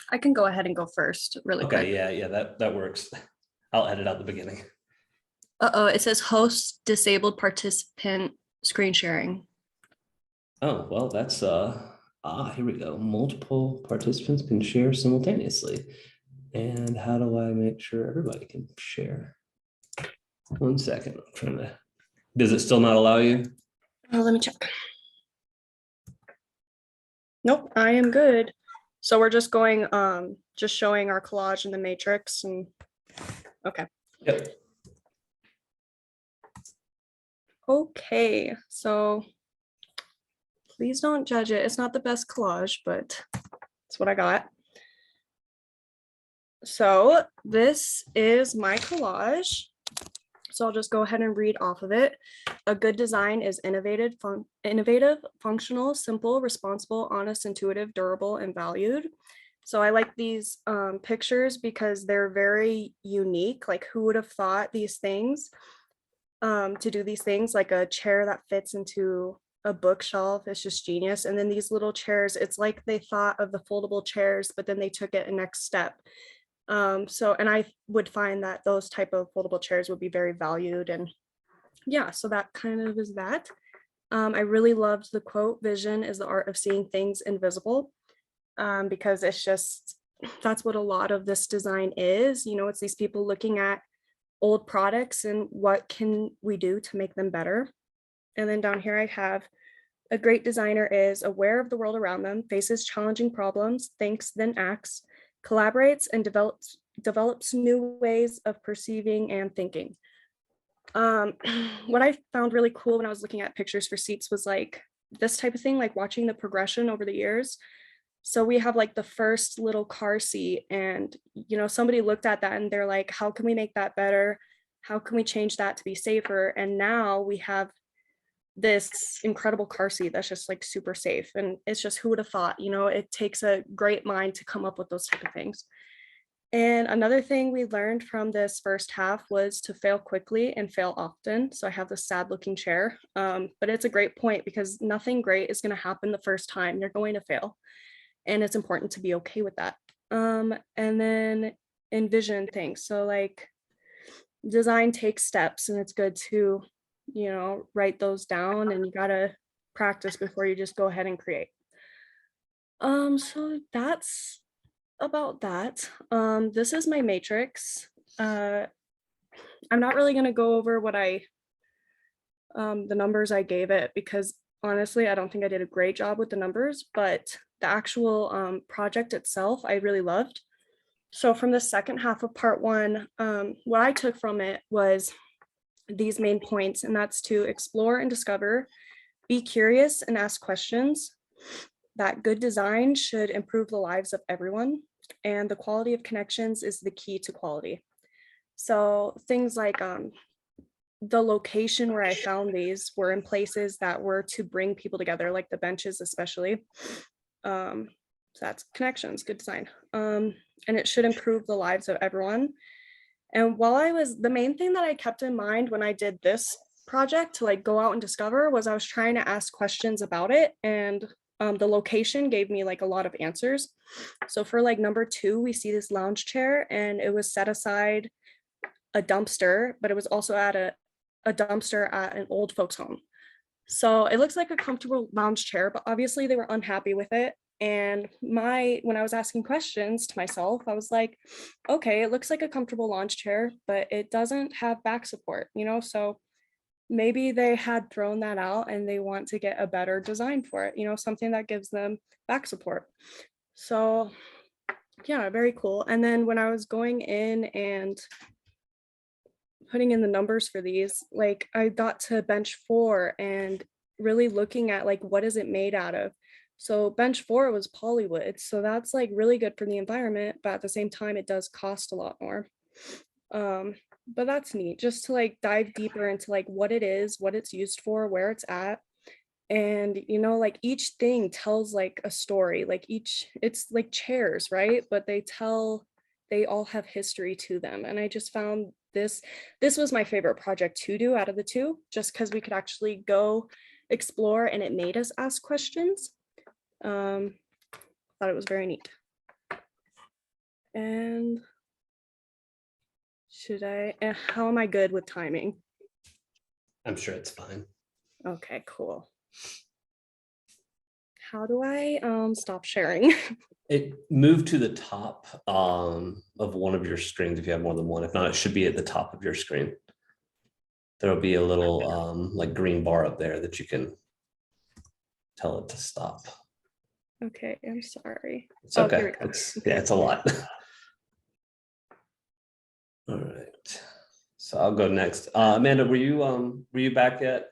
I can go ahead and go first really quick. Okay, yeah, that works. I'll edit out the beginning. Uh-oh, it says host disabled participant screen sharing. Oh, well, that's here we go. Multiple participants can share simultaneously. And how do I make sure everybody can share? 1 second. I'm trying to. Does it still not allow you? Oh, let me check. Nope, I am good. So we're just going, just showing our collage in the matrix and okay. Yep. Okay, so please don't judge it. It's not the best collage, but it's what I got. So this is my collage. So I'll just go ahead and read off of it. A good design is innovative, functional, simple, responsible, honest, intuitive, durable, and valued. So I like these pictures because they're very unique. Like who would have thought these things to do these things, like a chair that fits into a bookshelf. It's just genius. And then these little chairs, it's like they thought of the foldable chairs, but then they took it a next step. And I would find that those type of foldable chairs would be very valued. And yeah, so that kind of is that. I really loved the quote, vision is the art of seeing things invisible, because it's just, that's what a lot of this design is. You know, it's these people looking at old products and what can we do to make them better. And then down here I have, a great designer is aware of the world around them, faces challenging problems, thinks, then acts, collaborates, and develops new ways of perceiving and thinking. What I found really cool when I was looking at pictures for seats was like this type of thing, like watching the progression over the years. So we have like the first little car seat, and you know, somebody looked at that and they're like, how can we make that better? How can we change that to be safer? And now we have this incredible car seat that's just like super safe. And it's just, who would have thought, you know, it takes a great mind to come up with those type of things. And another thing we learned from this first half was to fail quickly and fail often. So I have this sad looking chair, but it's a great point because nothing great is going to happen the first time. You're going to fail, and it's important to be okay with that. And then envision things. So like design takes steps, and it's good to, you know, write those down, and you got to practice before you just go ahead and create. So that's about that. This is my matrix. I'm not really going to go over what the numbers I gave it, because honestly, I don't think I did a great job with the numbers, but the actual project itself, I really loved. So from the second half of part one, what I took from it was these main points, and that's to explore and discover, be curious and ask questions, that good design should improve the lives of everyone, and the quality of connections is the key to quality. So things like the location where I found these were in places that were to bring people together, like the benches especially. So that's connections, good design. And it should improve the lives of everyone. And the main thing that I kept in mind when I did this project to like go out and discover was I was trying to ask questions about it, and the location gave me like a lot of answers. So for like number 2, we see this lounge chair, and it was set aside a dumpster, but it was also at a dumpster at an old folks home. So it looks like a comfortable lounge chair, but obviously they were unhappy with it. And when I was asking questions to myself, I was like, okay, it looks like a comfortable lounge chair, but it doesn't have back support, you know? So maybe they had thrown that out and they want to get a better design for it, you know, something that gives them back support. So yeah, very cool. And then when I was going in and putting in the numbers for these, like I got to bench 4 and really looking at like, what is it made out of? So bench 4 was polywood. So that's like really good for the environment, but at the same time, it does cost a lot more. But that's neat, just to like dive deeper into like what it is, what it's used for, where it's at. And you know, like each thing tells like a story, like it's like chairs, right? But they all have history to them. And I just found this was my favorite project to do out of the two, just because we could actually go explore and it made us ask questions. Thought it was very neat. And how am I good with timing? I'm sure it's fine. Okay, cool. How do I stop sharing? It moved to the top of one of your screens if you have more than one. If not, it should be at the top of your screen. There'll be a little like green bar up there that you can tell it to stop. Okay, I'm sorry. It's Oh, okay. here we go. Yeah, it's a lot. All right. So I'll go next. Amanda, were you back yet?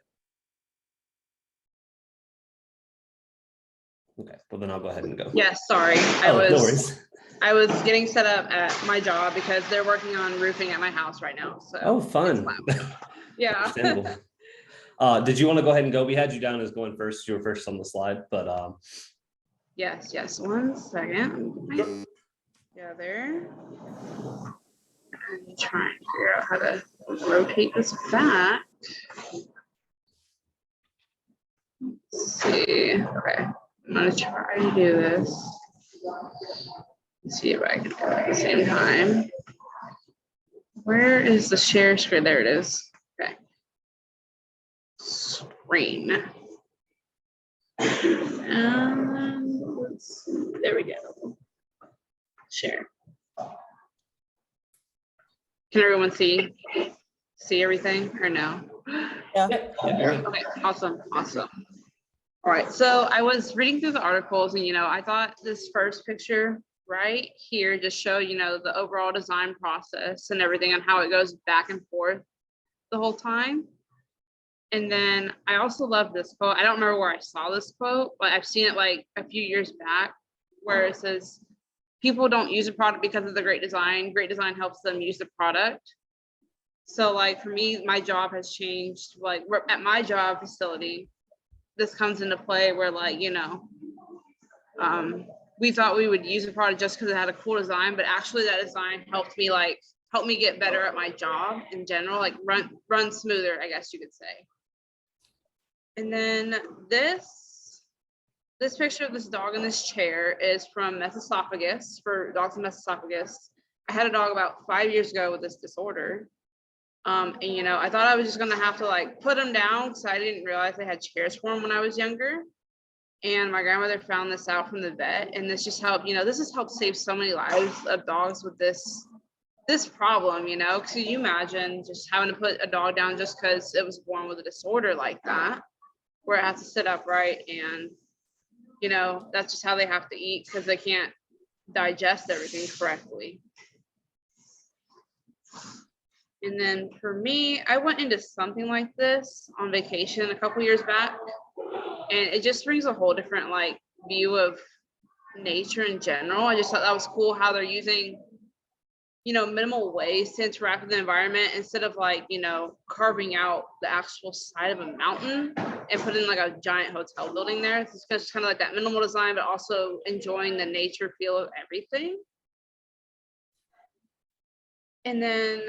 Okay, well then I'll go ahead and go. Yes, sorry. No worries. I was getting set up at my job because they're working on roofing at my house right now. So Oh, fun. yeah. Understandable. Did you want to go ahead and go? We had you down as going first. You were first on the slide, but Yes. 1 second. Yeah, there. I'm trying to figure out how to rotate this back. Let's see. Okay. I'm gonna try to do this. Let's see if I can do it at the same time. Where is the share screen? There it is. Okay. Screen. There we go. Share. Can everyone see everything or no? yeah. Okay, awesome. All right, so I was reading through the articles and, I thought this first picture right here just showed, the overall design process and everything and how it goes back and forth the whole time. And then I also love this quote. I don't remember where I saw this quote, but I've seen it like a few years back where it says, people don't use a product because of the great design. Great design helps them use the product. So like for me, my job has changed. Like we're at my job facility, this comes into play where like, we thought we would use a product just because it had a cool design, but actually that design helped me get better at my job in general, like run smoother, I guess you could say. And then this picture of this dog in this chair is from Methysophagus, for dogs with Methysophagus. I had a dog about 5 years ago with this disorder. And I thought I was just gonna have to like put him down because I didn't realize they had chairs for him when I was younger. And my grandmother found this out from the vet, and this just helped, this has helped save so many lives of dogs with this problem, because you imagine just having to put a dog down just because it was born with a disorder like that, where it has to sit upright and, that's just how they have to eat because they can't digest everything correctly. And then for me, I went into something like this on vacation a couple years back, and it just brings a whole different like view of nature in general. I just thought that was cool how they're using, minimal ways to interact with the environment instead of like, carving out the actual side of a mountain and putting like a giant hotel building there. It's just kind of like that minimal design, but also enjoying the nature feel of everything. And then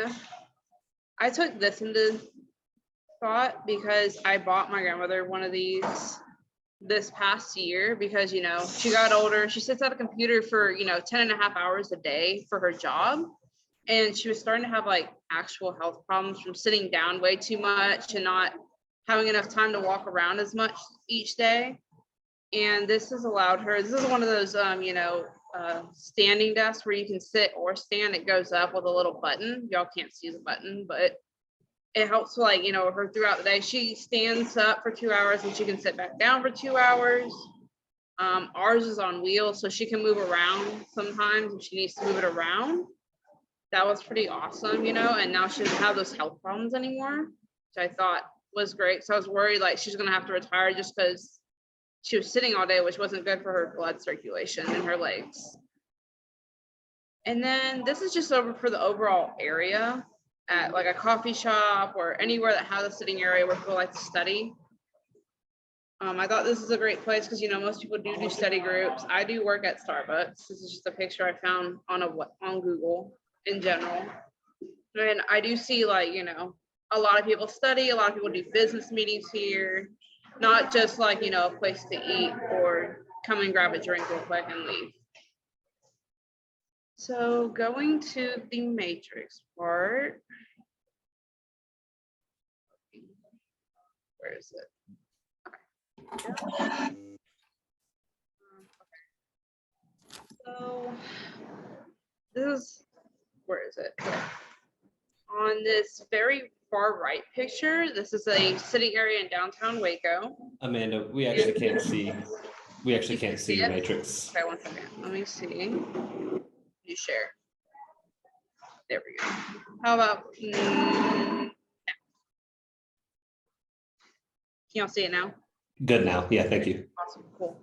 I took this into thought because I bought my grandmother one of these this past year because, she got older. She sits at a computer for, 10 and a half hours a day for her job. And she was starting to have like actual health problems from sitting down way too much and not having enough time to walk around as much each day. And this has allowed her, this is one of those, standing desks where you can sit or stand. It goes up with a little button. Y'all can't see the button, but it helps like, her throughout the day. She stands up for 2 hours and she can sit back down for 2 hours. Ours is on wheels, so she can move around sometimes if she needs to move it around. That was pretty awesome, and now she doesn't have those health problems anymore, which I thought was great. So I was worried like she's gonna have to retire just because she was sitting all day, which wasn't good for her blood circulation in her legs. And then this is just over for the overall area at like a coffee shop or anywhere that has a sitting area where people like to study. I thought this is a great place because, most people do study groups. I do work at Starbucks. This is just a picture I found on Google in general. And I do see like, a lot of people study, a lot of people do business meetings here, not just like, a place to eat or come and grab a drink real quick and leave. So going to the matrix part. Where is it? Okay. So this is, where is it? Okay. On this very far right picture, this is a sitting area in downtown Waco. Amanda, we actually can't see. We actually You can can't see see your it? matrix. Okay, 1 second. Let me see. You share. There we go. How about can y'all see it now? Good now. Yeah, thank you. Awesome, cool.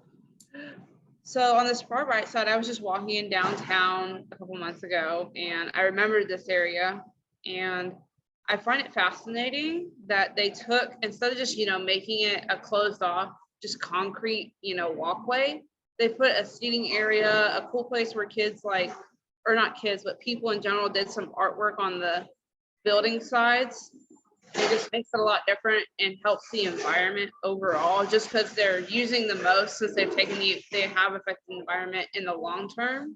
So on this far right side, I was just walking in downtown a couple months ago, and I remembered this area, and I find it fascinating that they took, instead of just, making it a closed off, just concrete, walkway, they put a seating area, a cool place where kids or not kids, but people in general did some artwork on the building sides. It just makes it a lot different and helps the environment overall, just because they're using the most, since they have affected the environment in the long term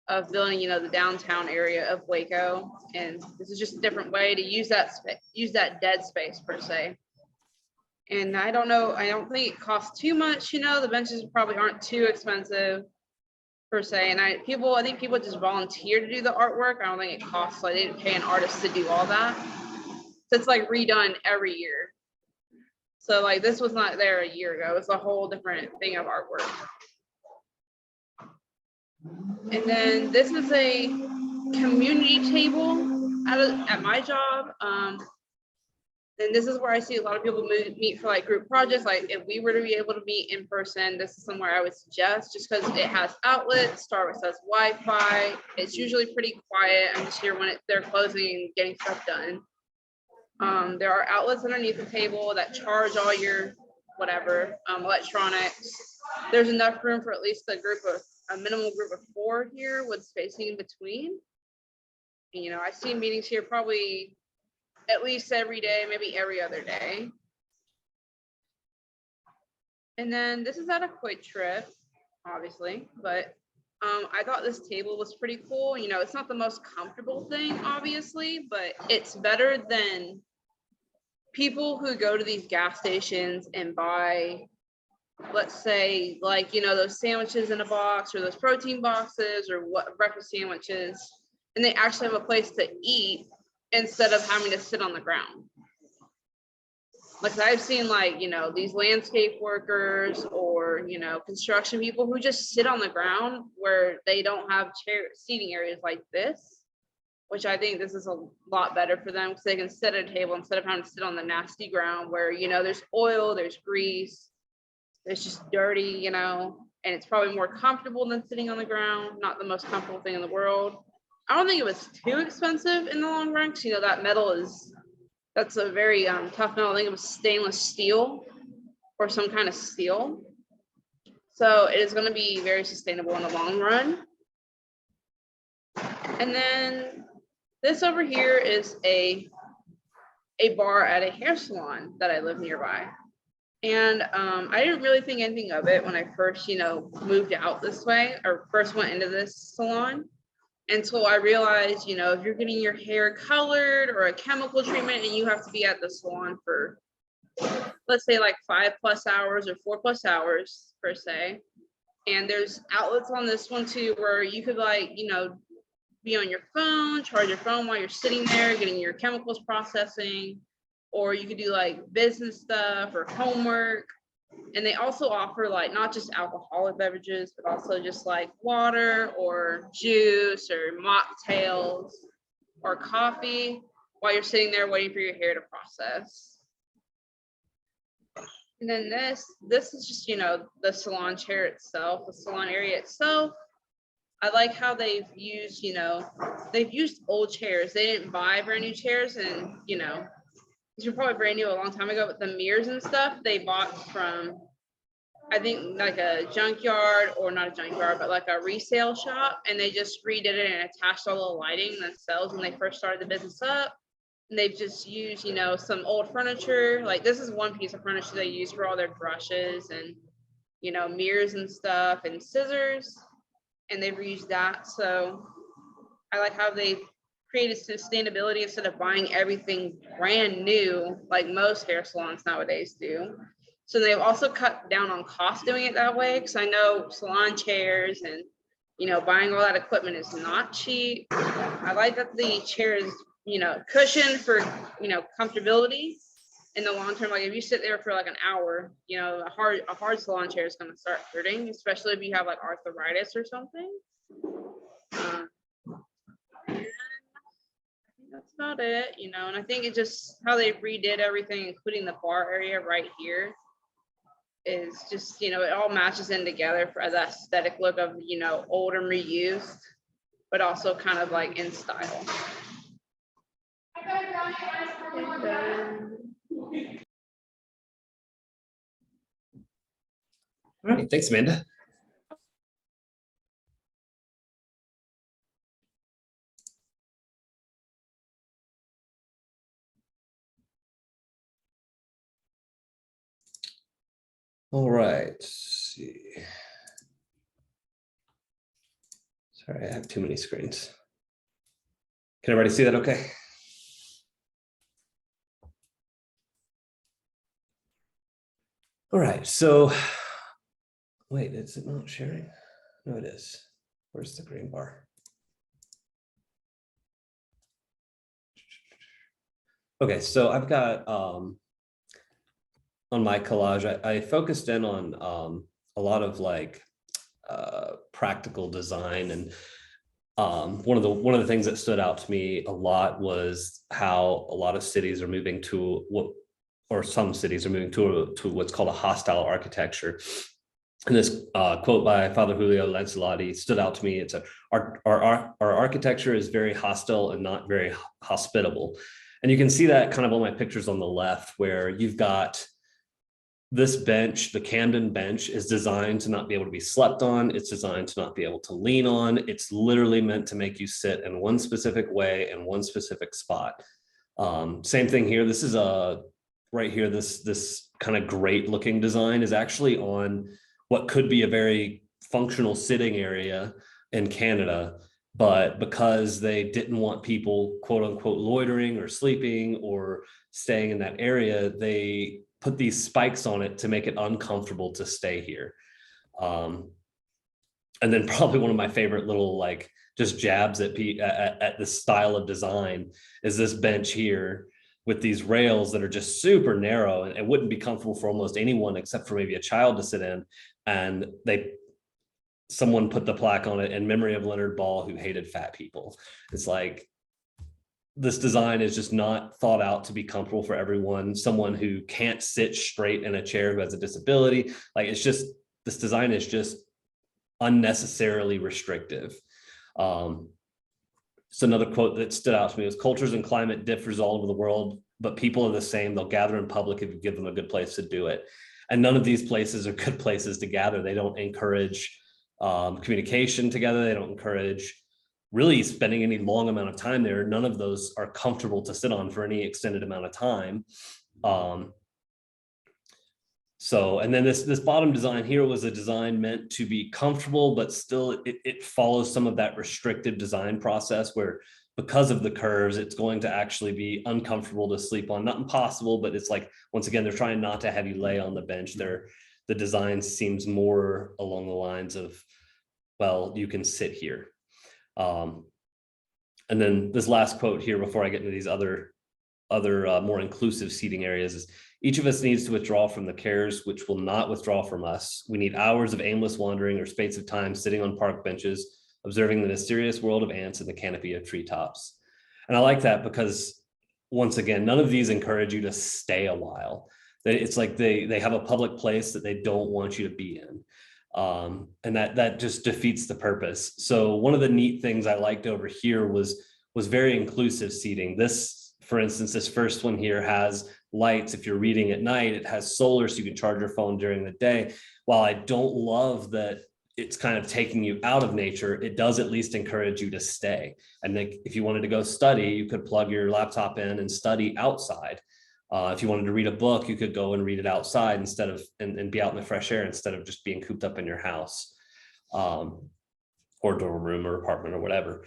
of building, the downtown area of Waco. And this is just a different way to use that dead space per se. And I don't know, I don't think it costs too much, the benches probably aren't too expensive per se. And I think people just volunteer to do the artwork. I don't think it costs, they didn't pay an artist to do all that. So it's redone every year. So this was not there a year ago. It's a whole different thing of artwork. And then this is a community table at my job. And this is where I see a lot of people meet for group projects. If we were to be able to meet in person, this is somewhere I would suggest, just because it has outlets. Starbucks has Wi-Fi. It's usually pretty quiet. I'm just here when they're closing and getting stuff done. There are outlets underneath the table that charge all your whatever electronics. There's enough room for at least a minimal group of 4 here with spacing in between. And, I see meetings here probably at least every day, maybe every other day. And then this is at a Quick Trip, obviously, but I thought this table was pretty cool. It's not the most comfortable thing, obviously, but it's better than people who go to these gas stations and buy, let's say, those sandwiches in a box or those protein boxes or breakfast sandwiches, and they actually have a place to eat instead of having to sit on the ground. I've seen these landscape workers or, construction people who just sit on the ground where they don't have seating areas like this, which I think this is a lot better for them because they can sit at a table instead of having to sit on the nasty ground where, there's oil, there's grease, there's just dirty, and it's probably more comfortable than sitting on the ground. Not the most comfortable thing in the world. I don't think it was too expensive in the long run because, that metal that's a very tough metal. I think it was stainless steel or some kind of steel. So it is going to be very sustainable in the long run. And then this over here is a bar at a hair salon that I live nearby. And I didn't really think anything of it when I first, moved out this way or first went into this salon, until I realized, if you're getting your hair colored or a chemical treatment and you have to be at the salon for, let's say 5+ hours or 4+ hours per se. And there's outlets on this one too, where you could be on your phone, charge your phone while you're sitting there getting your chemicals processing, or you could do business stuff or homework. And they also offer not just alcoholic beverages, but also just water or juice or mocktails or coffee while you're sitting there waiting for your hair to process. And then this is just, the salon chair itself, the salon area itself. I like how they've used old chairs. They didn't buy brand new chairs, and these were probably brand new a long time ago, but the mirrors and stuff they bought from, I think a junkyard, or not a junkyard, but a resale shop, and they just redid it and attached all the lighting themselves when they first started the business up. And they've just used, some old furniture. This is one piece of furniture they use for all their brushes and, mirrors and stuff and scissors. and they've reused that. So I like how they created sustainability instead of buying everything brand new like most hair salons nowadays do. So they've also cut down on cost doing it that way, because I know salon chairs and buying all that equipment is not cheap. I like that the chair is cushioned for comfortability in the long term. Like if you sit there for like an hour, a hard salon chair is going to start hurting, especially if you have like arthritis or something. That's about it, and I think it's just how they redid everything, including the bar area right here, is just, it all matches in together for the aesthetic look of, old and reused, but also kind of like in style. And then, All right, thanks, Amanda. All right, let's see. Sorry, I have too many screens. Can everybody see that okay? All right, so wait, is it not sharing? No, it is. Where's the green bar? Okay, so I've got on my collage, I focused in on a lot of like practical design, and one of the things that stood out to me a lot was how a lot of cities are moving to some cities are moving to what's called a hostile architecture. And this quote by Father Julio Lancelotti stood out to me. It's our architecture is very hostile and not very hospitable. And you can see that kind of on my pictures on the left, where you've got this bench, the Camden bench, is designed to not be able to be slept on. It's designed to not be able to lean on. It's literally meant to make you sit in one specific way in one specific spot. Same thing here. This is right here. This kind of great looking design is actually on what could be a very functional sitting area in Canada. But because they didn't want people, quote unquote, loitering or sleeping or staying in that area, they put these spikes on it to make it uncomfortable to stay here. And then probably one of my favorite little like just jabs at this style of design is this bench here with these rails that are just super narrow, and it wouldn't be comfortable for almost anyone except for maybe a child to sit in. And someone put the plaque on it in memory of Leonard Ball, who hated fat people. It's like, this design is just not thought out to be comfortable for everyone. Someone who can't sit straight in a chair, who has a disability, like it's just, this design is just unnecessarily restrictive. So another quote that stood out to me was, cultures and climate differs all over the world, but people are the same. They'll gather in public if you give them a good place to do it. And none of these places are good places to gather. They don't encourage communication together. They don't encourage really spending any long amount of time there. None of those are comfortable to sit on for any extended amount of time. And then this bottom design here was a design meant to be comfortable, but still it follows some of that restrictive design process where, because of the curves, it's going to actually be uncomfortable to sleep on. Not impossible, but it's like, once again, they're trying not to have you lay on the bench. The design seems more along the lines of, well, you can sit here. And then this last quote here before I get into these other more inclusive seating areas is, each of us needs to withdraw from the cares which will not withdraw from us. We need hours of aimless wandering or space of time sitting on park benches, observing the mysterious world of ants in the canopy of treetops. And I like that because, once again, none of these encourage you to stay a while. It's like they have a public place that they don't want you to be in. And that just defeats the purpose. So one of the neat things I liked over here was very inclusive seating. This, for instance, this first one here has lights. If you're reading at night, it has solar, so you can charge your phone during the day. While I don't love that it's kind of taking you out of nature, it does at least encourage you to stay. And if you wanted to go study, you could plug your laptop in and study outside. If you wanted to read a book, you could go and read it outside and be out in the fresh air instead of just being cooped up in your house. or dorm room or apartment or whatever.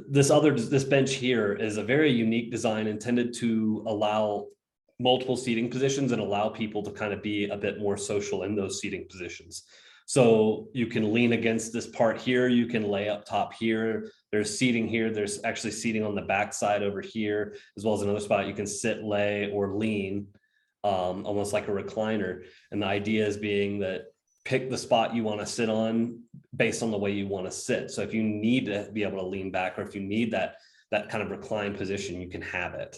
This bench here is a very unique design intended to allow multiple seating positions and allow people to kind of be a bit more social in those seating positions. So you can lean against this part here, you can lay up top here, there's seating here, there's actually seating on the back side over here, as well as another spot you can sit, lay, or lean, almost like a recliner. And the idea is being that pick the spot you want to sit on based on the way you want to sit. So if you need to be able to lean back, or if you need that kind of recline position, you can have it.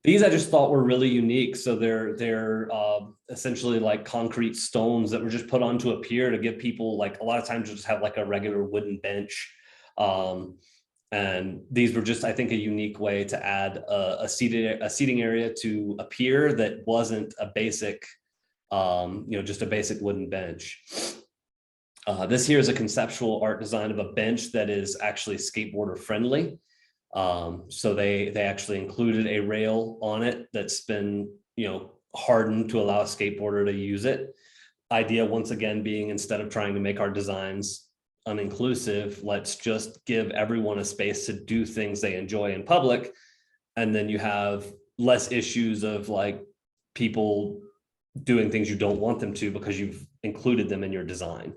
These I just thought were really unique. So they're essentially like concrete stones that were just put onto a pier to give people, like, a lot of times you just have like a regular wooden bench. And these were just, I think, a unique way to add a seating area to a pier that wasn't a basic, just a basic wooden bench. This here is a conceptual art design of a bench that is actually skateboarder friendly. So they actually included a rail on it that's been, hardened to allow a skateboarder to use it. Idea, once again, being, instead of trying to make our designs uninclusive, let's just give everyone a space to do things they enjoy in public. And then you have less issues of like people doing things you don't want them to because you've included them in your design.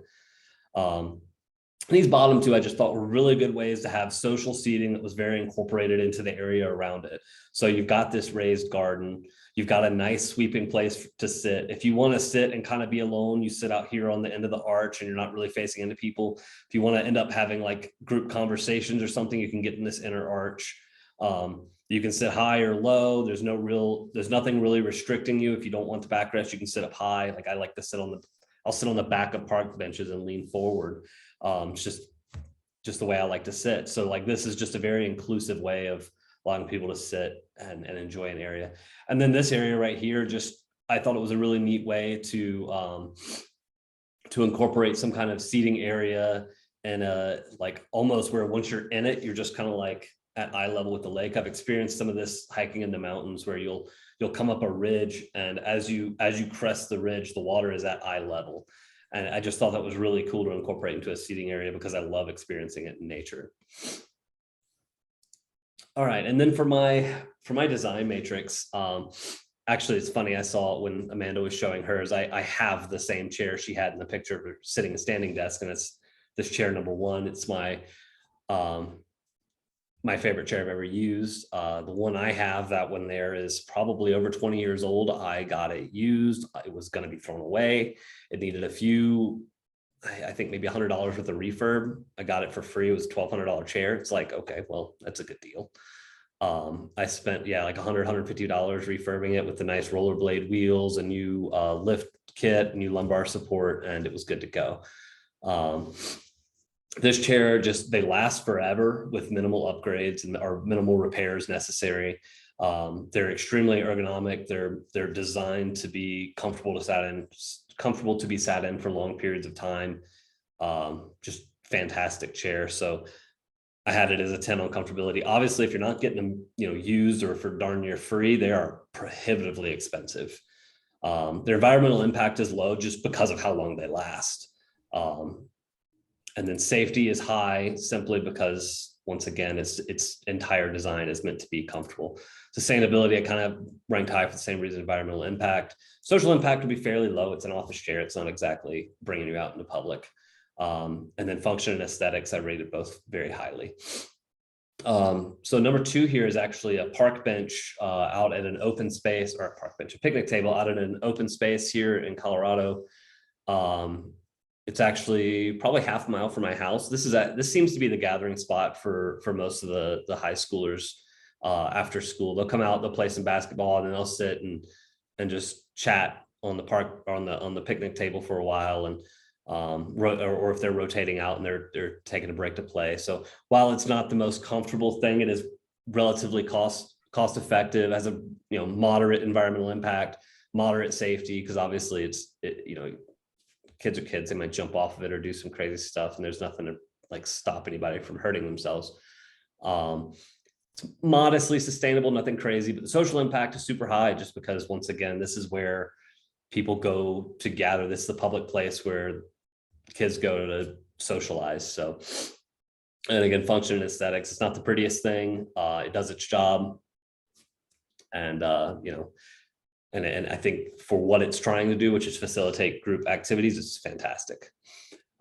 These bottom two I just thought were really good ways to have social seating that was very incorporated into the area around it. So you've got this raised garden, you've got a nice sweeping place to sit. If you want to sit and kind of be alone, you sit out here on the end of the arch and you're not really facing into people. If you want to end up having like group conversations or something, you can get in this inner arch. You can sit high or low. There's nothing really restricting you. If you don't want the backrest, you can sit up high. Like I like to I'll sit on the back of park benches and lean forward. It's just the way I like to sit. So like, this is just a very inclusive way of allowing people to sit and enjoy an area. And then this area right here, I thought it was a really neat way to incorporate some kind of seating area and like almost where once you're in it, you're just kind of like at eye level with the lake. I've experienced some of this hiking in the mountains where you'll come up a ridge, and as you crest the ridge, the water is at eye level. And I just thought that was really cool to incorporate into a seating area because I love experiencing it in nature. All right, and then for my design matrix, actually it's funny, I saw when Amanda was showing hers, I have the same chair she had in the picture of her sitting a standing desk, and it's this chair number one. It's my favorite chair I've ever used. The one I have, that one there, is probably over 20 years old. I got it used. It was going to be thrown away. It needed a few, I think maybe $100 worth of refurb. I got it for free. It was a $1,200 chair. It's like, okay, well, that's a good deal. I spent, like $150 refurbing it with the nice rollerblade wheels, a new lift kit, new lumbar support, and it was good to go. This chair, they last forever with minimal upgrades or minimal repairs necessary. They're extremely ergonomic. They're designed to be comfortable to be sat in for long periods of time. Just fantastic chair. So I had it as a 10 on comfortability. Obviously, if you're not getting them, used, or for darn near free, they are prohibitively expensive. Their environmental impact is low just because of how long they last. And then safety is high simply because, once again, its entire design is meant to be comfortable. Sustainability, I kind of ranked high for the same reason. Environmental impact. Social impact would be fairly low. It's an office chair. It's not exactly bringing you out into public. And then function and aesthetics, I rated both very highly. So number two here is actually a park bench out at an open space, or a picnic table out at an open space here in Colorado. It's actually probably half a mile from my house. This seems to be the gathering spot for most of the high schoolers after school. They'll come out, they'll play some basketball, and then they'll sit and just chat on the park, or on the picnic table for a while, and or if they're rotating out and they're taking a break to play. So while it's not the most comfortable thing, it is relatively cost effective, has a moderate environmental impact, moderate safety, because obviously kids are kids. They might jump off of it or do some crazy stuff, and there's nothing to like stop anybody from hurting themselves. It's modestly sustainable, nothing crazy, but the social impact is super high just because, once again, this is where people go to gather. This is the public place where kids go to socialize. So, and again, function and aesthetics, it's not the prettiest thing. It does its job. And, you know, and I think for what it's trying to do, which is facilitate group activities, it's fantastic.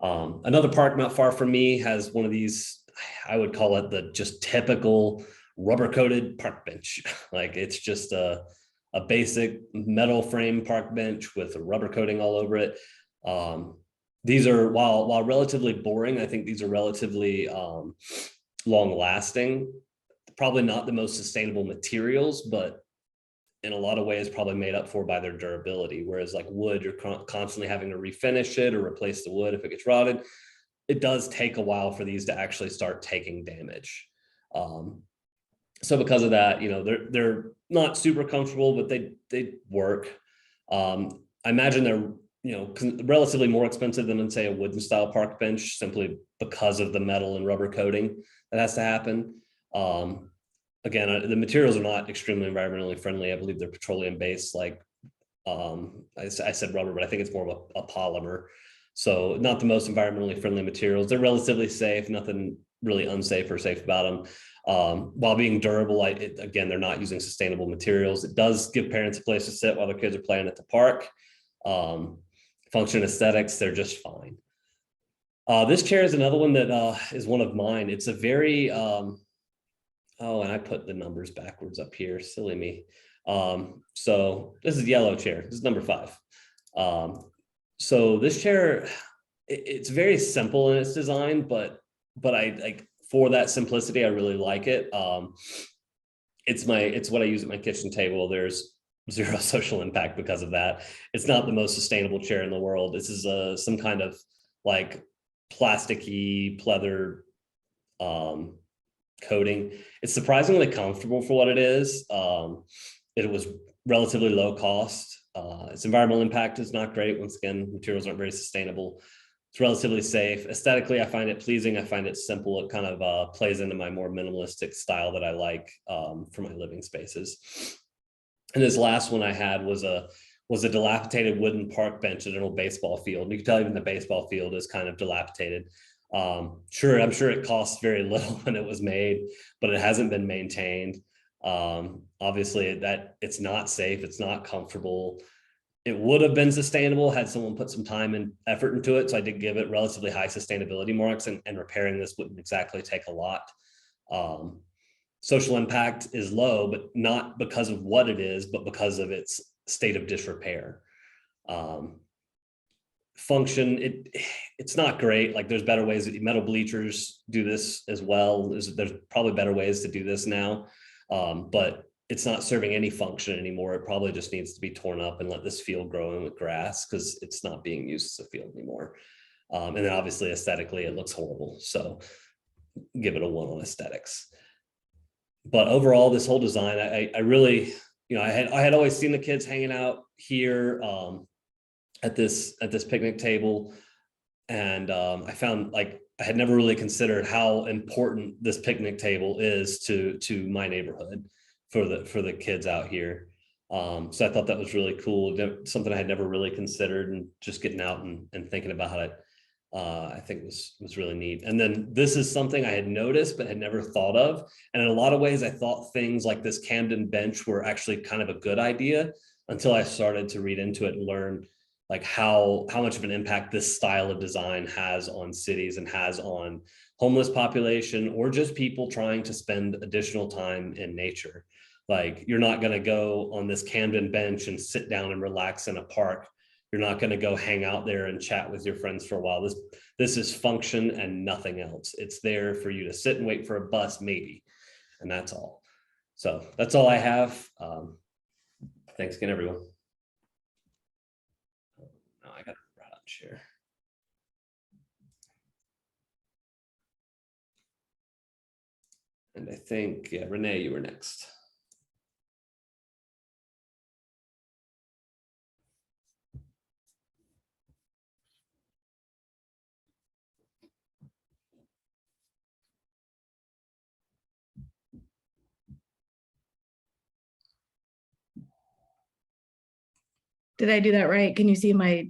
Another park not far from me has one of these, I would call it the just typical rubber coated park bench. Like it's just a basic metal frame park bench with a rubber coating all over it. These are, while relatively boring, I think these are relatively long lasting. Probably not the most sustainable materials, but in a lot of ways probably made up for by their durability. Whereas like wood, you're constantly having to refinish it or replace the wood if it gets rotted. It does take a while for these to actually start taking damage. So because of that, you know, they're not super comfortable, but they work. I imagine they're, you know, relatively more expensive than, say, a wooden style park bench, simply because of the metal and rubber coating that has to happen. Again, the materials are not extremely environmentally friendly. I believe they're petroleum based, like I said rubber, but I think it's more of a polymer. So not the most environmentally friendly materials. They're relatively safe, nothing really unsafe or safe about them. While being durable, again, they're not using sustainable materials. It does give parents a place to sit while their kids are playing at the park. Function aesthetics, they're just fine. This chair is another one that is one of mine. It's a very, oh, and I put the numbers backwards up here, silly me. So this is yellow chair, this is number 5. So this chair, it's very simple in its design, but I like, for that simplicity, I really like it. It's what I use at my kitchen table. There's 0 social impact because of that. It's not the most sustainable chair in the world. This is some kind of like plasticky pleather coating. It's surprisingly comfortable for what it is. It was relatively low cost. Its environmental impact is not great. Once again, materials aren't very sustainable. It's relatively safe. Aesthetically, I find it pleasing. I find it simple. It kind of plays into my more minimalistic style that I like for my living spaces. And this last one I had was a dilapidated wooden park bench at an old baseball field. You can tell even the baseball field is kind of dilapidated. Sure, I'm sure it cost very little when it was made, but it hasn't been maintained. Obviously that it's not safe, it's not comfortable. It would have been sustainable had someone put some time and effort into it. So I did give it relatively high sustainability marks, and repairing this wouldn't exactly take a lot. Social impact is low, but not because of what it is, but because of its state of disrepair. Function, it's not great. Like there's better ways that metal bleachers do this as well. There's probably better ways to do this now, but it's not serving any function anymore. It probably just needs to be torn up and let this field grow in with grass, because it's not being used as a field anymore. And then obviously aesthetically it looks horrible, so give it a 1 on aesthetics. But overall, this whole design, I really, you know, I had always seen the kids hanging out here at this picnic table, and I found like I had never really considered how important this picnic table is to my neighborhood for the kids out here. So I thought that was really cool, something I had never really considered, and just getting out and thinking about it, I think was really neat. And then this is something I had noticed but had never thought of, and in a lot of ways I thought things like this Camden bench were actually kind of a good idea until I started to read into it and learn like how much of an impact this style of design has on cities and has on homeless population, or just people trying to spend additional time in nature. Like you're not going to go on this Camden bench and sit down and relax in a park. You're not going to go hang out there and chat with your friends for a while. This is function and nothing else. It's there for you to sit and wait for a bus, maybe, and that's all. So that's all I have. Thanks again, everyone. Oh, I got to right on share. And I think, yeah, Renee, you were next. Did I do that right? Can you see my?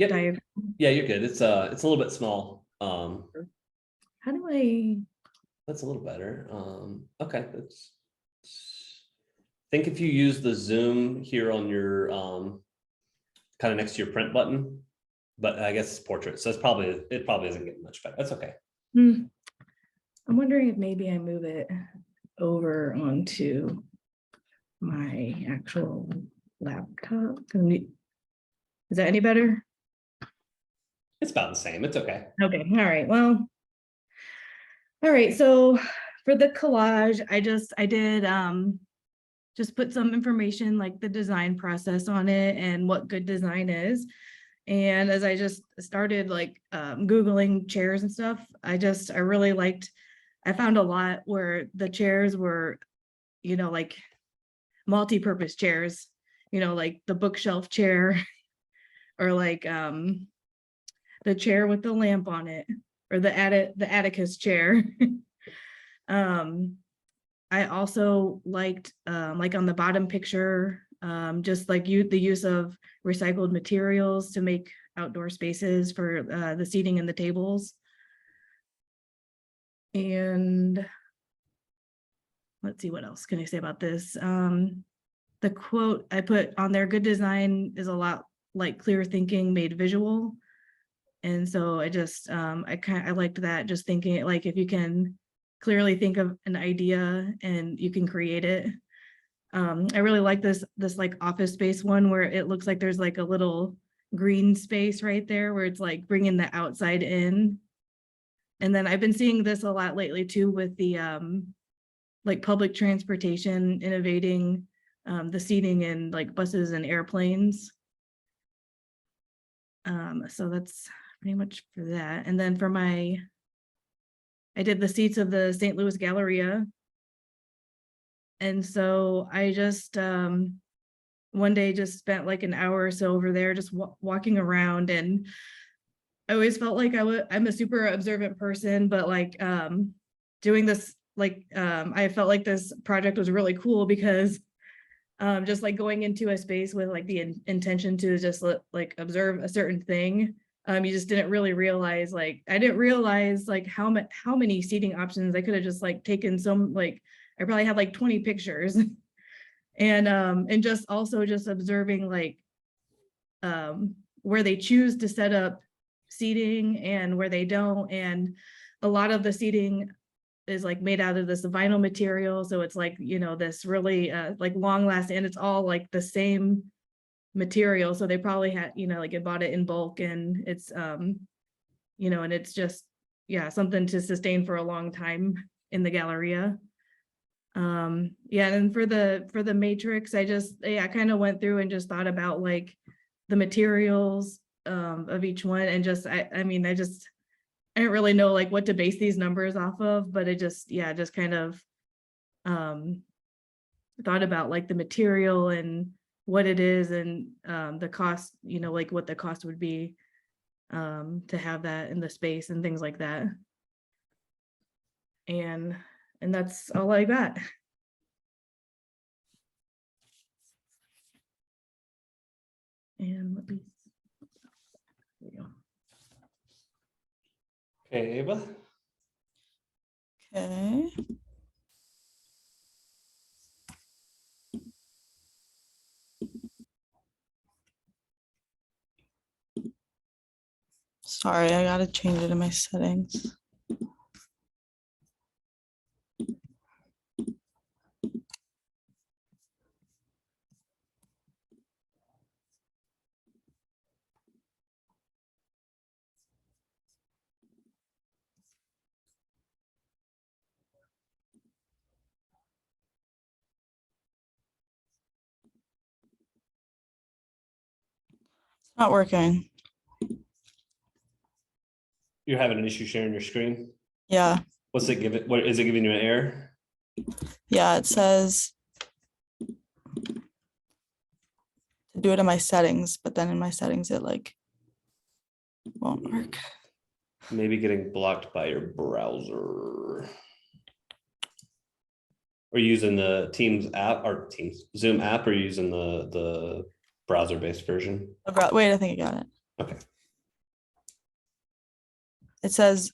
Yep. diagram? Yeah, you're good. It's a little bit small. How do I? That's a little better. Okay, that's think if you use the zoom here on your kind of next to your print button, but I guess it's portrait, so it probably isn't getting much better. That's okay. I'm wondering if maybe I move it over onto my actual laptop. Is that any better? It's about the same. It's okay. Okay, all right, well. All right, so for the collage, I did just put some information like the design process on it and what good design is. And as I just started like Googling chairs and stuff, I really liked, I found a lot where the chairs were, like multi-purpose chairs, like the bookshelf chair or like the chair with the lamp on it or the Atticus chair. I also liked like on the bottom picture, just like the use of recycled materials to make outdoor spaces for the seating and the tables. And let's see, what else can I say about this? The quote I put on there, good design is a lot like clear thinking made visual. And so I just, I liked that, just thinking like if you can clearly think of an idea and you can create it. I really like this like office space one where it looks like there's like a little green space right there where it's like bringing the outside in. And then I've been seeing this a lot lately too with the like public transportation innovating the seating in like buses and airplanes. So that's pretty much for that. And then for I did the seats of the St. Louis Galleria. And so I just one day just spent like an hour or so over there just walking around, and I always felt like I'm a super observant person, but like doing this, like I felt like this project was really cool because just like going into a space with like the intention to just like observe a certain thing, you just didn't really realize, like I didn't realize like how many seating options I could have just like taken. Some like I probably had like 20 pictures and just also just observing like where they choose to set up seating and where they don't. And a lot of the seating is like made out of this vinyl material, so it's like, this really like long lasting, and it's all like the same material, so they probably had, like it bought it in bulk, and it's and it's just, yeah, something to sustain for a long time in the Galleria. Yeah, and for the matrix, I kind of went through and just thought about like the materials of each one, and just I didn't really know like what to base these numbers off of, but it just, yeah, just kind of thought about like the material and what it is, and the cost, like what the cost would be to have that in the space and things like that. And that's all I got. And let me, there we go. Okay, Ava. Okay. Sorry, I gotta change it in my settings. It's not working. You're having an issue sharing your screen. Yeah, What's it give it? What is it giving you an error? yeah, it says to do it in my settings, but then in my settings it like won't work. Maybe getting blocked by your browser. Or using the Teams app or Teams Zoom app, or using the browser-based version. Wait, I think I got it. Okay. it says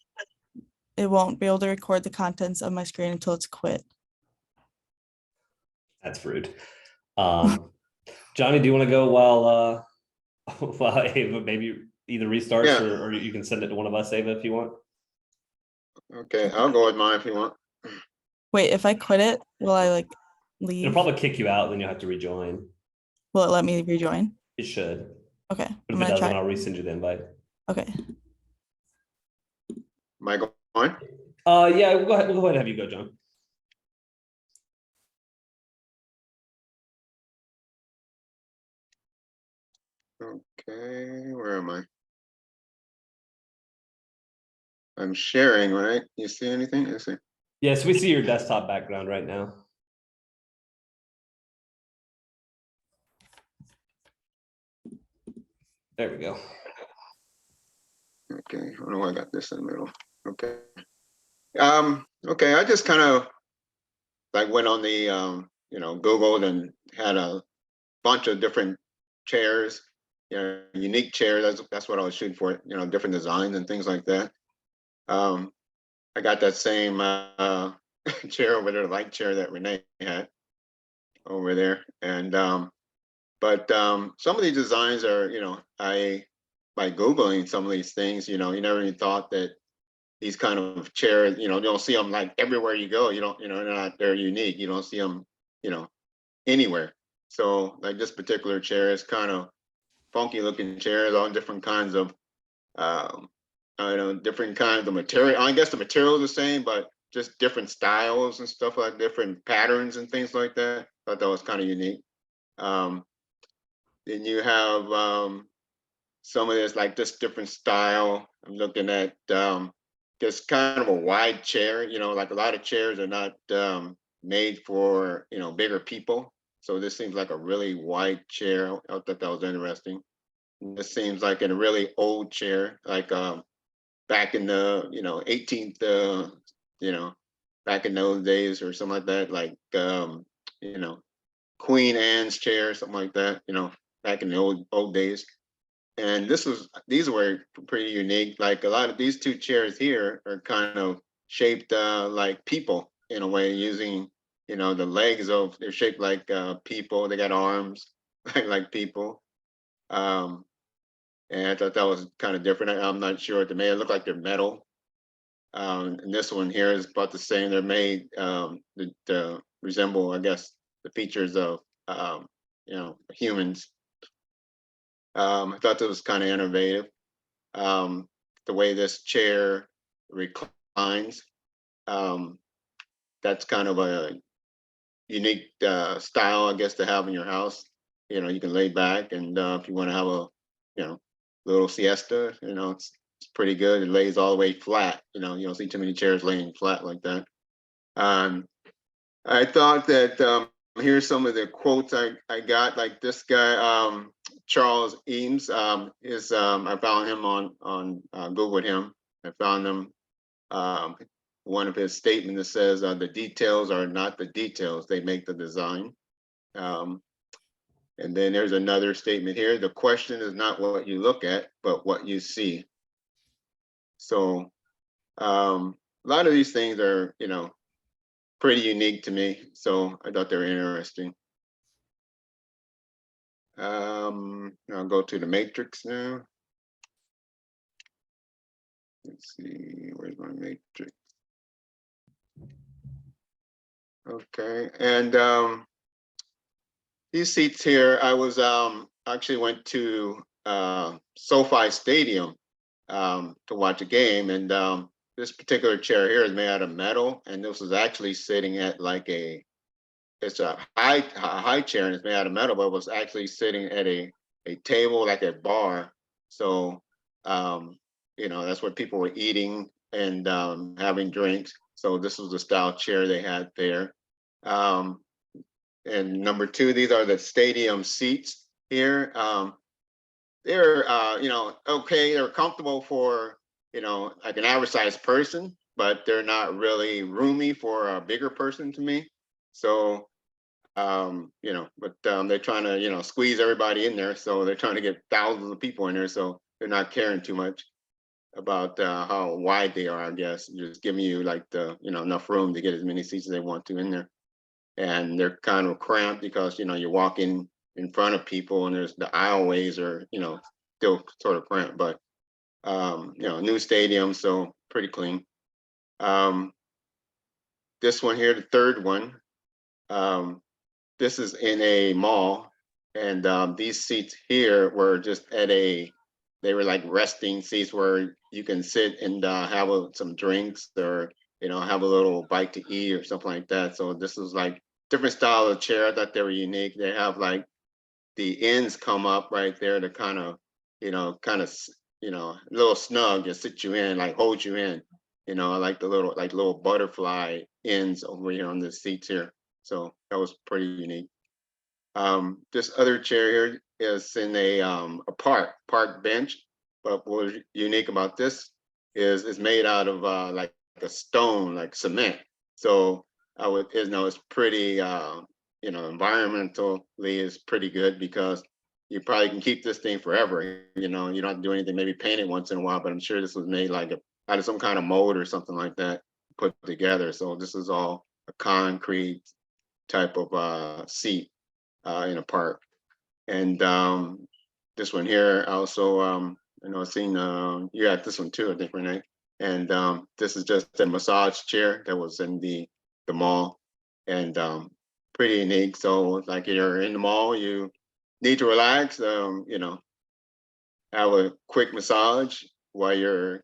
it won't be able to record the contents of my screen until it's quit. That's rude. Johnny, do you want to go while while Ava maybe either restarts Yeah. or you can send it to one of us, Ava, if you want? Okay, I'll go with mine if you want. Wait, if I quit it, will I like It'll leave? probably kick you out, then you'll have to rejoin. Will it let me rejoin? It should. Okay, But I'm if it gonna doesn't, try. I'll resend you the invite. Okay. Am I going? Yeah, we'll go ahead and have you go, John. Okay, where am I? I'm sharing, right? You see anything? Let's see. Yes, we see your desktop background right now. There we go. Okay, I don't know why I got this in the middle. Okay. Okay, I just kind of like went on the Googled and had a bunch of different chairs, unique chairs. That's what I was shooting for, different designs and things like that. I got that same chair over there, the light chair that Renee had over there. And but some of these designs are, by Googling some of these things, you never even thought that these kind of chairs, you don't see them like everywhere you go. You don't, they're unique. You don't see them, anywhere. So like this particular chair is kind of funky looking chairs, all different kinds of, different kinds of material. I guess the material is the same, but just different styles and stuff, like different patterns and things like that. Thought that was kind of unique. Then you have some of this like this different style. I'm looking at just kind of a wide chair. Like a lot of chairs are not made for bigger people. So this seems like a really wide chair. I thought that was interesting. This seems like a really old chair, like back in the 18th, back in those days or something like that, like Queen Anne's chair, something like that, back in the old days. And these were pretty unique. Like a lot of these two chairs here are kind of shaped like people in a way, using the legs they're shaped like people. They got arms like people. And I thought that was kind of different. I'm not sure. They may look like they're metal. And this one here is about the same. They're made to resemble, I guess, the features of humans. I thought that was kind of innovative. The way this chair reclines, that's kind of a unique style, I guess, to have in your house. You can lay back, and if you want to have a little siesta, it's pretty good. It lays all the way flat. You don't see too many chairs laying flat like that. I thought that here's some of the quotes I got. Like this guy, Charles Eames, I found him on Googled him. I found him one of his statements that says the details are not the details, they make the design. And then there's another statement here: the question is not what you look at, but what you see. So a lot of these things are pretty unique to me, so I thought they were interesting. I'll go to the matrix now. Let's see, where's my matrix? Okay, and these seats here, I was actually went to SoFi Stadium to watch a game, and this particular chair here is made out of metal, and this was actually sitting at like it's a high chair, and it's made out of metal, but it was actually sitting at a table, like a bar. So that's where people were eating and having drinks. So this was the style chair they had there. And number two, these are the stadium seats here. They're okay, they're comfortable for like an average sized person, but they're not really roomy for a bigger person to me. So but they're trying to squeeze everybody in there, so they're trying to get thousands of people in there, so they're not caring too much. about how wide they are, I guess, just giving you like the, enough room to get as many seats as they want to in there. And they're kind of cramped because, you're walking in front of people and there's the aisleways are, still sort of cramped, but, new stadium, so pretty clean. This one here, the third one, this is in a mall, and these seats here were just they were like resting seats where you can sit and have some drinks or have a little bite to eat or something like that. So this is like different style of chair. I thought they were unique. They have like the ends come up right there to kind of a little snug and sit you in, like hold you in. I like the little butterfly ends over here on the seats here. So that was pretty unique. This other chair here is in a park bench, but what's unique about this is it's made out of like a stone, like cement. So it's pretty environmentally is pretty good because you probably can keep this thing forever. You don't have to do anything, maybe paint it once in a while, but I'm sure this was made like out of some kind of mold or something like that put together. So this is all a concrete type of seat in a park. And this one here also, I've seen you got this one too, I think, Renee. And this is just a massage chair that was in the mall, and pretty unique. So like you're in the mall, you need to relax, have a quick massage while you're,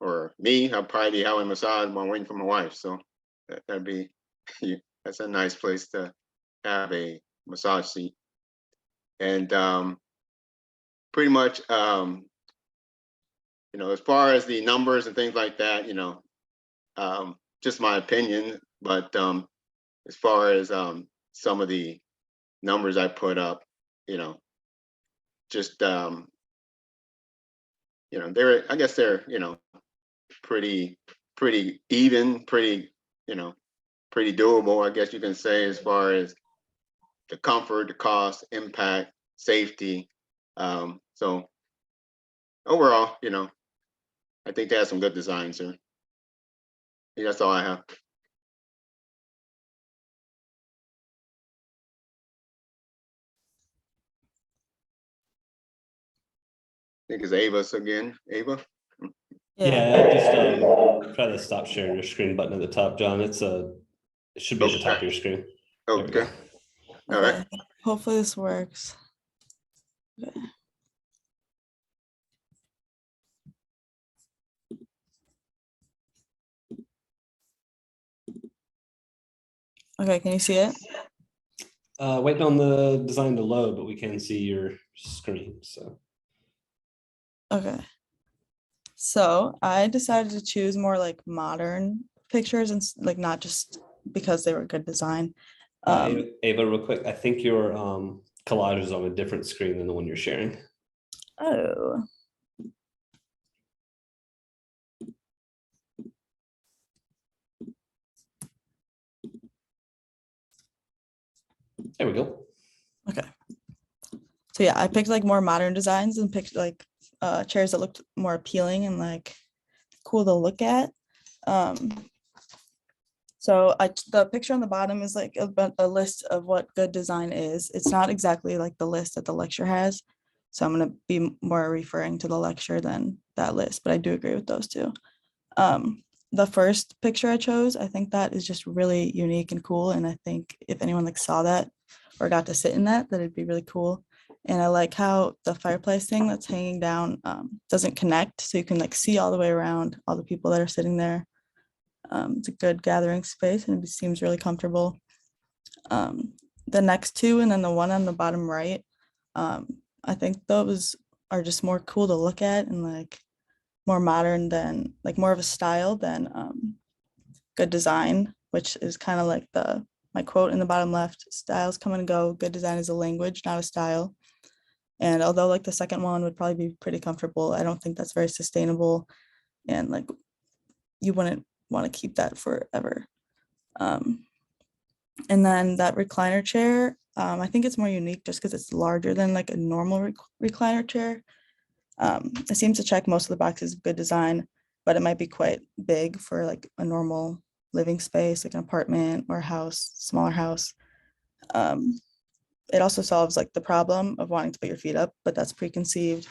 or me, I'll probably have a massage while I'm waiting for my wife. So that'd be, that's a nice place to have a massage seat. And pretty much, as far as the numbers and things like that, just my opinion, but as far as some of the numbers I put up, just I guess they're pretty even, pretty doable, I guess you can say, as far as the comfort, the cost, impact, safety. So overall, I think they have some good designs here. That's all I have. I think it's Ava's again. Ava? Yeah, just try to stop sharing your screen button at the top, John. It should be at the top of your screen. There we Okay. go. All right. Okay, hopefully this works. Okay. Okay, can you see it? Waiting on the design to load, but we can see your screen. So Okay. So I decided to choose more like modern pictures and like not just because they were good design. Ava, real quick, I think your collage is on a different screen than the one you're sharing. Oh. There we go. Okay. So yeah, I picked like more modern designs and picked like chairs that looked more appealing and like cool to look at. So the picture on the bottom is like a list of what good design is. It's not exactly like the list that the lecture has. So I'm going to be more referring to the lecture than that list, but I do agree with those two. The first picture I chose, I think that is just really unique and cool. And I think if anyone like saw that or got to sit in that it'd be really cool. And I like how the fireplace thing that's hanging down doesn't connect. So you can like see all the way around all the people that are sitting there. It's a good gathering space and it seems really comfortable. The next two and then the one on the bottom right, I think those are just more cool to look at and like more modern than like more of a style than good design, which is kind of like my quote in the bottom left: styles come and go, good design is a language, not a style. And although like the second one would probably be pretty comfortable, I don't think that's very sustainable and like you wouldn't want to keep that forever. And then that recliner chair, I think it's more unique just because it's larger than like a normal recliner chair. It seems to check most of the boxes of good design, but it might be quite big for like a normal living space, like an apartment or a house, smaller house. It also solves like the problem of wanting to put your feet up, but that's preconceived.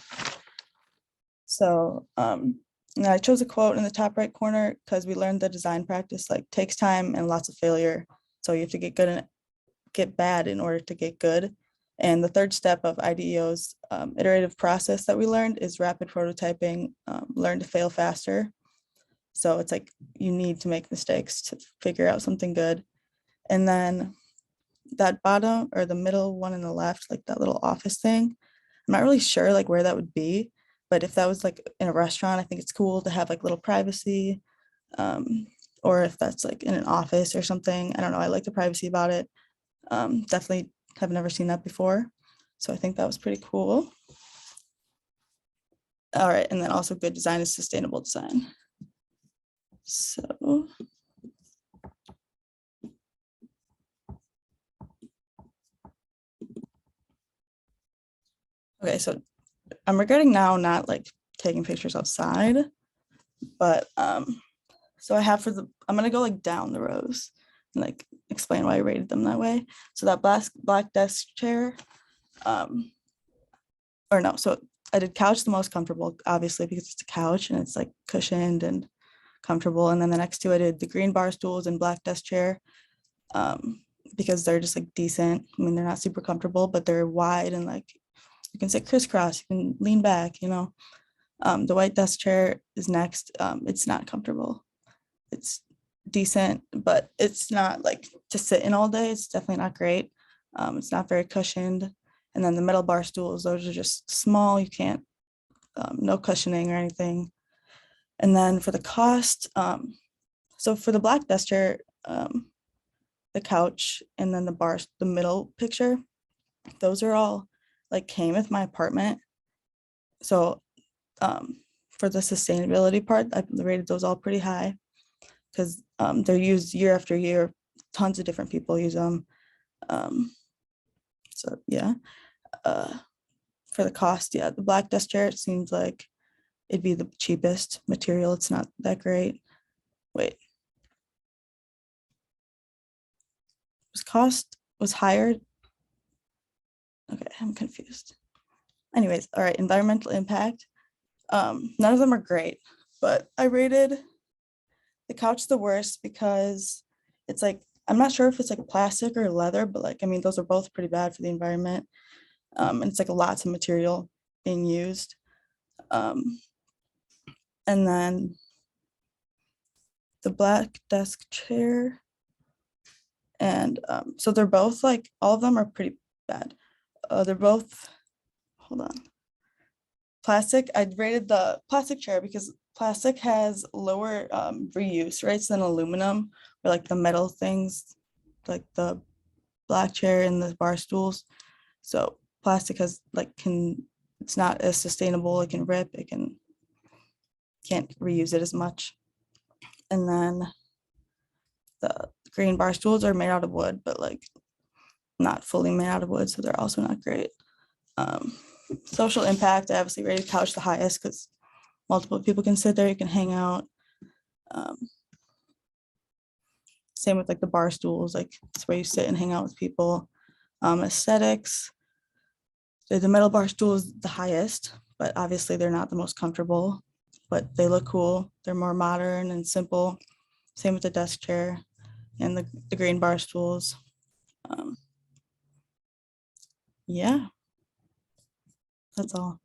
So and I chose a quote in the top right corner because we learned the design practice like takes time and lots of failure. So you have to get good and get bad in order to get good. And the third step of IDEO's iterative process that we learned is rapid prototyping, learn to fail faster. So it's like you need to make mistakes to figure out something good. And then that bottom or the middle one on the left, like that little office thing, I'm not really sure like where that would be, but if that was like in a restaurant, I think it's cool to have like little privacy. Or if that's like in an office or something, I don't know, I like the privacy about it. Definitely have never seen that before. So I think that was pretty cool. All right, and then also good design is sustainable design. So. Okay, so I'm regretting now not like taking pictures outside, but so I have I'm gonna go like down the rows and like explain why I rated them that way. So that black desk chair, or no, so I did couch the most comfortable, obviously, because it's a couch and it's like cushioned and comfortable. And then the next two, I did the green bar stools and black desk chair, because they're just like decent. I mean, they're not super comfortable, but they're wide and like you can sit crisscross, you can lean back, you know. The white desk chair is next. It's not comfortable. It's decent, but it's not like to sit in all day. It's definitely not great. It's not very cushioned. And then the metal bar stools, those are just small. You can't, no cushioning or anything. And then for the cost, so for the black desk chair, the couch, and then the bars, the middle picture, those are all like came with my apartment. So for the sustainability part, I rated those all pretty high because they're used year after year. Tons of different people use them. So yeah, for the cost, yeah, the black desk chair, it seems like it'd be the cheapest material. It's not that great. Wait, cost was higher. Okay, I'm confused. Anyways, all right, environmental impact. None of them are great, but I rated the couch the worst because it's like, I'm not sure if it's like plastic or leather, but like, I mean, those are both pretty bad for the environment. And it's like lots of material being used. And then the black desk chair. And so they're both like, all of them are pretty bad. They're both, hold on. Plastic, I rated the plastic chair because plastic has lower reuse rates than aluminum or like the metal things, like the black chair and the bar stools. So plastic has like it's not as sustainable. It can rip. Can't reuse it as much. And then the green bar stools are made out of wood, but like not fully made out of wood, so they're also not great. Social impact, I obviously rated couch the highest because multiple people can sit there, you can hang out. Same with like the bar stools, like it's where you sit and hang out with people. Aesthetics, the metal bar stool is the highest, but obviously they're not the most comfortable, but they look cool. They're more modern and simple. Same with the desk chair and the green bar stools. Yeah, that's all.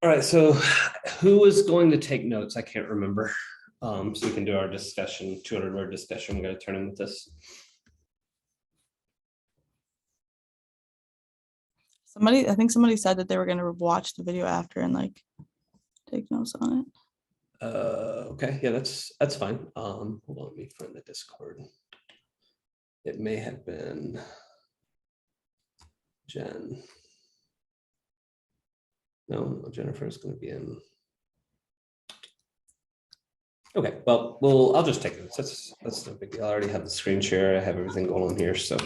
All right, so who is going to take notes? I can't remember. So we can do our discussion, 200-word discussion. We're going to turn in with this. I think somebody said that they were gonna watch the video after and like take notes on it. Okay, yeah, that's fine. Hold on, let me find the Discord. It may have been Jen. No, Jennifer is going to be in. Okay, well, I'll just take it. That's no big deal. I already have the screen share. I have everything going on here. So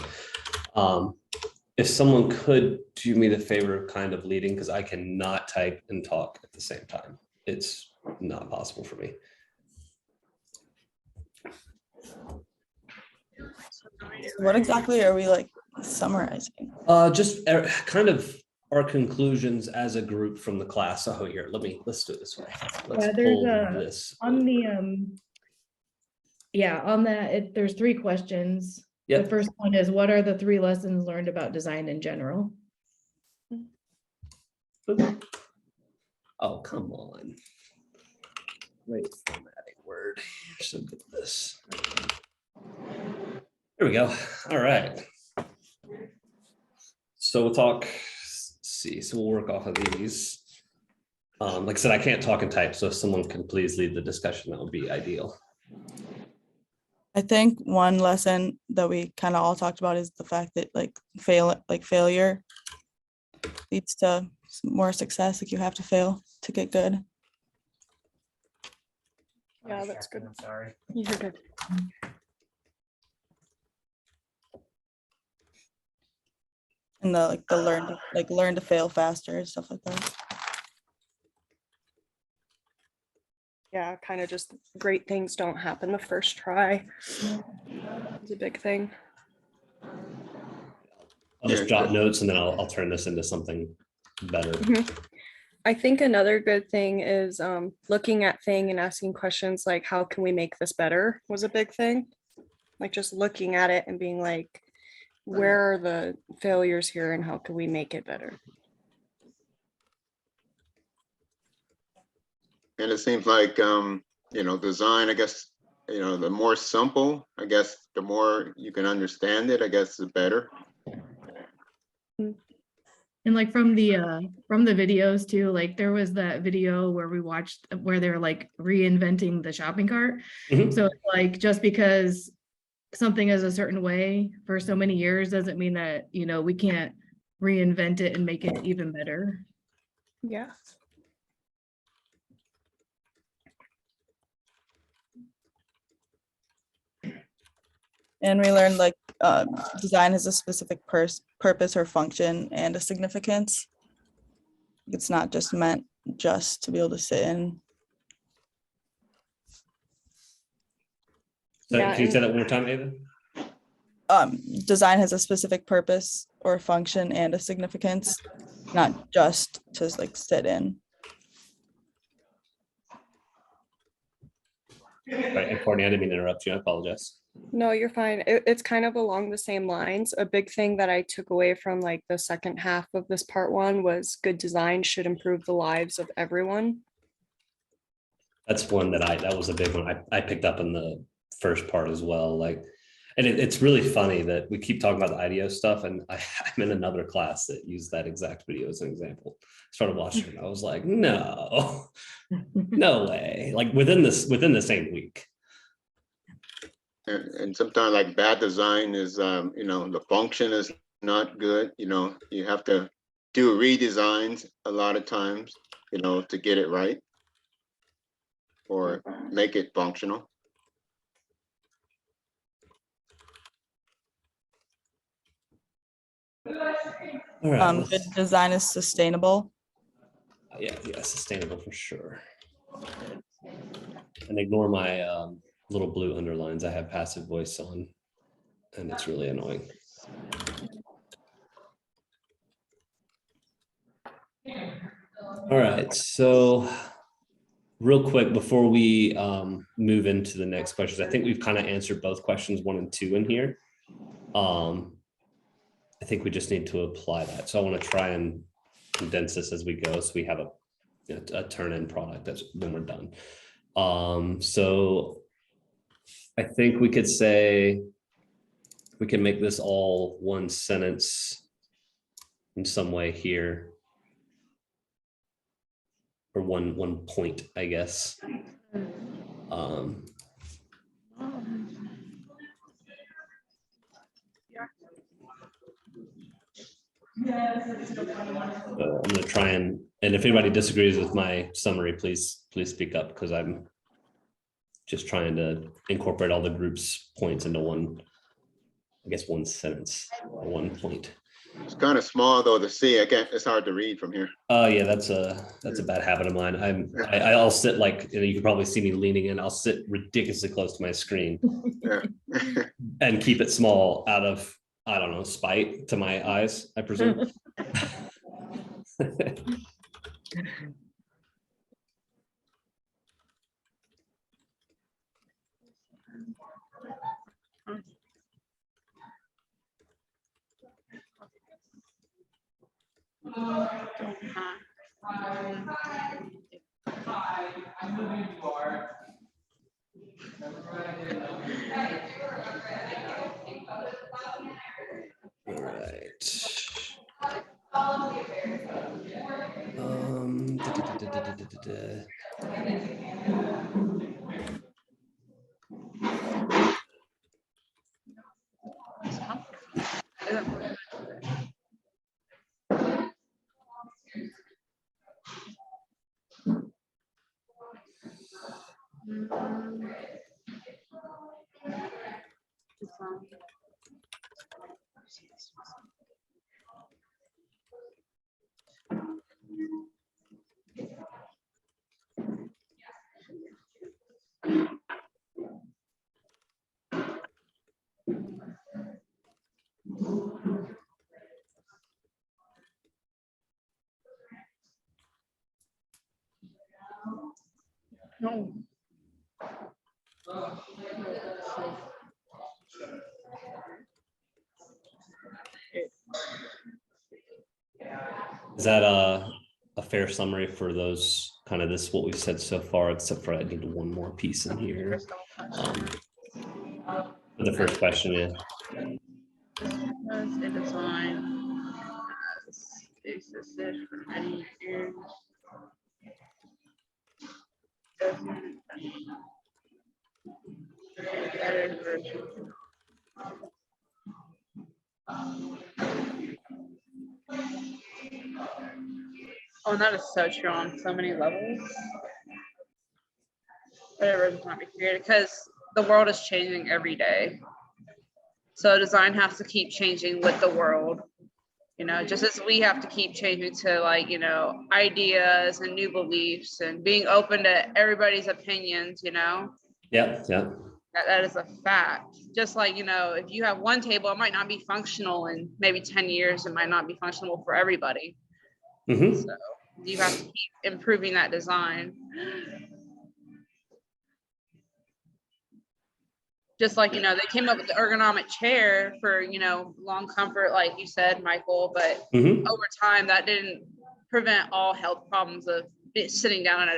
if someone could do me the favor of kind of leading, because I cannot type and talk at the same time. It's not possible for me. What exactly are we like summarizing? Just kind of our conclusions as a group from the class. Oh, here, let's do it this way. Let's Yeah, there's pull a- this. On the, yeah, on that, there's 3 questions. The Yep. first one is, what are the 3 lessons learned about design in general? Oh, come on. Great formatting word. You're so good at this. Here we go. All right. So we'll talk, let's see, so we'll work off of these. Like I said, I can't talk and type, so if someone can please lead the discussion, that would be ideal. I think one lesson that we kind of all talked about is the fact that failure leads to more success. Like you have to fail to get good. Yeah, that's good. I'm sorry. You're good. And the learn to fail faster and stuff like that. Yeah, kind of just great things don't happen the first try. It's a big thing. I'll just jot notes and then I'll turn this into something better. I think another good thing is looking at thing and asking questions like, how can we make this better was a big thing. Like just looking at it and being like, where are the failures here and how can we make it better? And it seems like, design, I guess, the more simple, I guess, the more you can understand it, I guess, the better. And like from the videos too, like there was that video where we watched where they're like reinventing the shopping cart. Mhm. So it's like, just because something is a certain way for so many years doesn't mean that, we can't reinvent it and make it even better. Yeah. And we learned design has a specific purpose or function and a significance. It's not just meant just to be able to sit in. So Yeah, can you and- say that one more time, Ava? Design has a specific purpose or function and a significance, not just to sit in. Right, and Courtney, I didn't mean to interrupt you. I apologize. No, you're fine. It's kind of along the same lines. A big thing that I took away from like the second half of this part 1 was good design should improve the lives of everyone. That's one that was a big one. I picked up in the first part as well. And it's really funny that we keep talking about the IDEO stuff, and I'm in another class that used that exact video as an example. Started watching it, I was like, no, no way. Like within the same week. And sometimes like bad design is, the function is not good, you have to do redesigns a lot of times, to get it right or make it functional. All right. Good design is sustainable. Yeah, sustainable for sure. And ignore my little blue underlines. I have passive voice on, and it's really annoying. All right, so real quick before we move into the next questions, I think we've kind of answered both questions 1 and 2 in here. I think we just need to apply that. So I want to try and condense this as we go, so we have a turn-in product that's when we're done. So I think we could say we can make this all one sentence in some way here, or one point, I guess. So I'm gonna try and if anybody disagrees with my summary, please speak up, because I'm just trying to incorporate all the group's points into one, I guess, one sentence or one point. It's kind of small though to see. It's hard to read from here. Oh yeah, that's a bad habit of mine. I'll sit like, you know, you can probably see me leaning in. I'll sit ridiculously close to my screen Yeah. and keep it small out of, I don't know, spite to my eyes, I presume. All right. Da, da, da, da, da, da, da, da. No. Is that a fair summary for those kind of this, what we've said so far, except for I need one more piece in here. For the first question, yeah. A design has existed for many years. Better version. Oh, and that is so true on so many levels. Whatever is not be created, because the world is changing every day. So design has to keep changing with the world. You know, just as we have to keep changing to, like, you know, ideas and new beliefs and being open to everybody's opinions, you know. Yeah, yeah. That is a fact. Just like, you know, if you have one table, it might not be functional in maybe 10 years. It might not be functional for everybody. Mm-hmm. So you have to keep improving that design. Just like, you know, they came up with the ergonomic chair for, you know, long comfort, like you said, Michael, but Mm-hmm. over time that didn't prevent all health problems of sitting down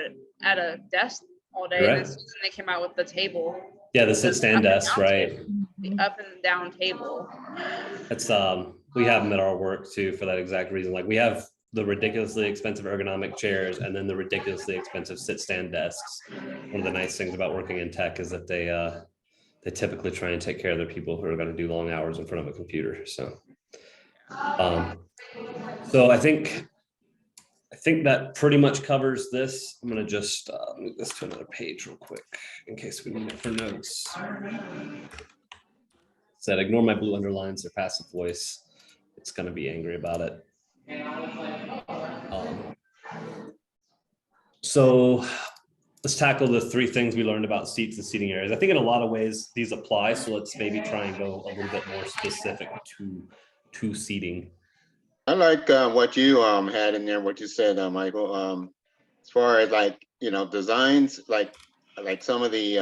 at a desk all day. Right. And then they came out with the table. Yeah, the sit stand up and desk, down right? table, the up and down table. It's we have them at our work too for that exact reason. Like we have the ridiculously expensive ergonomic chairs and then the ridiculously expensive sit stand desks. One of the nice things about working in tech is that they typically try and take care of their people who are going to do long hours in front of a computer. So I think that pretty much covers this. I'm going to just move this to another page real quick in case we need it for notes. Said ignore my blue underlines, their passive voice. It's going to be angry about it. So let's tackle the three things we learned about seats and seating areas. I think in a lot of ways these apply. So let's maybe try and go a little bit more specific to seating. I like what you had in there, what you said, Michael. As far as, like, you know, designs, like some of the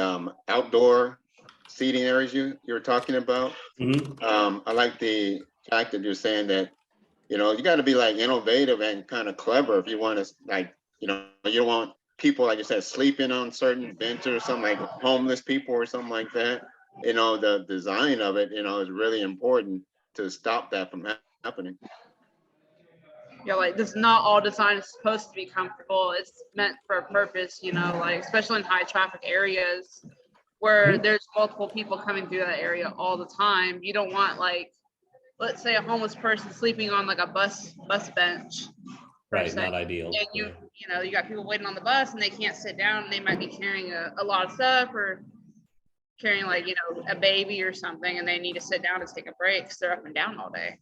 outdoor seating areas you were talking about. Mm-hmm. I like the fact that you're saying that, you know, you got to be like innovative and kind of clever if you want to, like, you know, you don't want people, like you said, sleeping on certain benches or something, like homeless people or something like that. You know, the design of it, you know, is really important to stop that from happening. Yeah, like this, not all design is supposed to be comfortable. It's meant for a purpose, you know, like especially in high traffic areas where there's multiple people coming through that area all the time. You don't want, like, let's say a homeless person sleeping on like a bus bench. Right, not ideal. And you know, you got people waiting on the bus and they can't sit down and they might be carrying a lot of stuff or carrying like, you know, a baby or something and they need to sit down and take a break because they're up and down all day.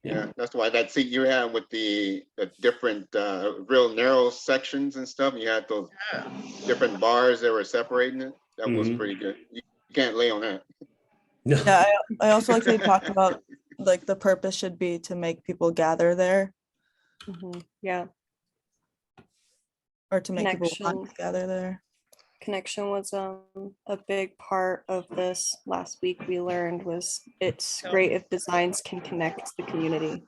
Yeah, that's why that seat you had with the different real narrow sections and stuff, you had those different bars that were separating it. That was Mhm. pretty good. You can't lay on that. No. Yeah, I also like they talked about like the purpose should be to make people gather there Yeah, or to make people want Connection. to gather there. connection was a big part of this last week. We learned was it's great if designs can connect the community.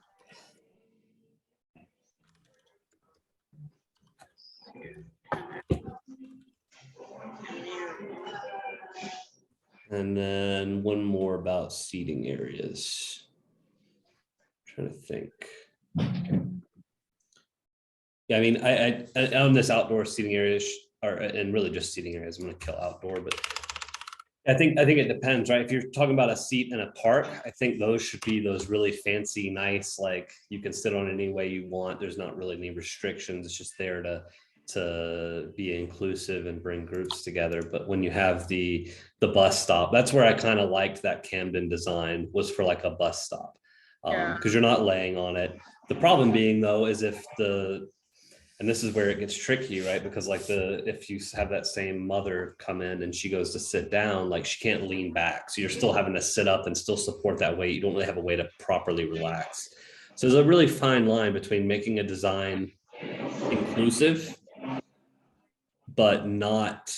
And then one more about seating areas. Trying to think. Yeah, I mean, I on this outdoor seating areas, or and really just seating areas. I'm gonna kill outdoor, but I think it depends, right? If you're talking about a seat in a park, I think those should be those really fancy, nice, like you can sit on any way you want. There's not really any restrictions. It's just there to be inclusive and bring groups together. But when you have the bus stop, that's where I kind of liked that Camden design, was for like a bus stop. Yeah. Because you're not laying on it. The problem being though is if and this is where it gets tricky, right? Because like if you have that same mother come in and she goes to sit down, like she can't lean back. So you're still having to sit up and still support that weight. You don't really have a way to properly relax. So there's a really fine line between making a design inclusive, but not,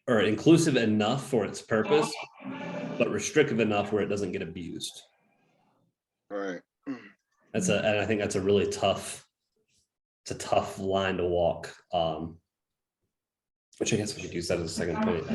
or inclusive enough for its purpose, but restrictive enough where it doesn't get abused. All right. And I think that's a really tough, it's a tough line to walk. Which I guess we could use that as a second point.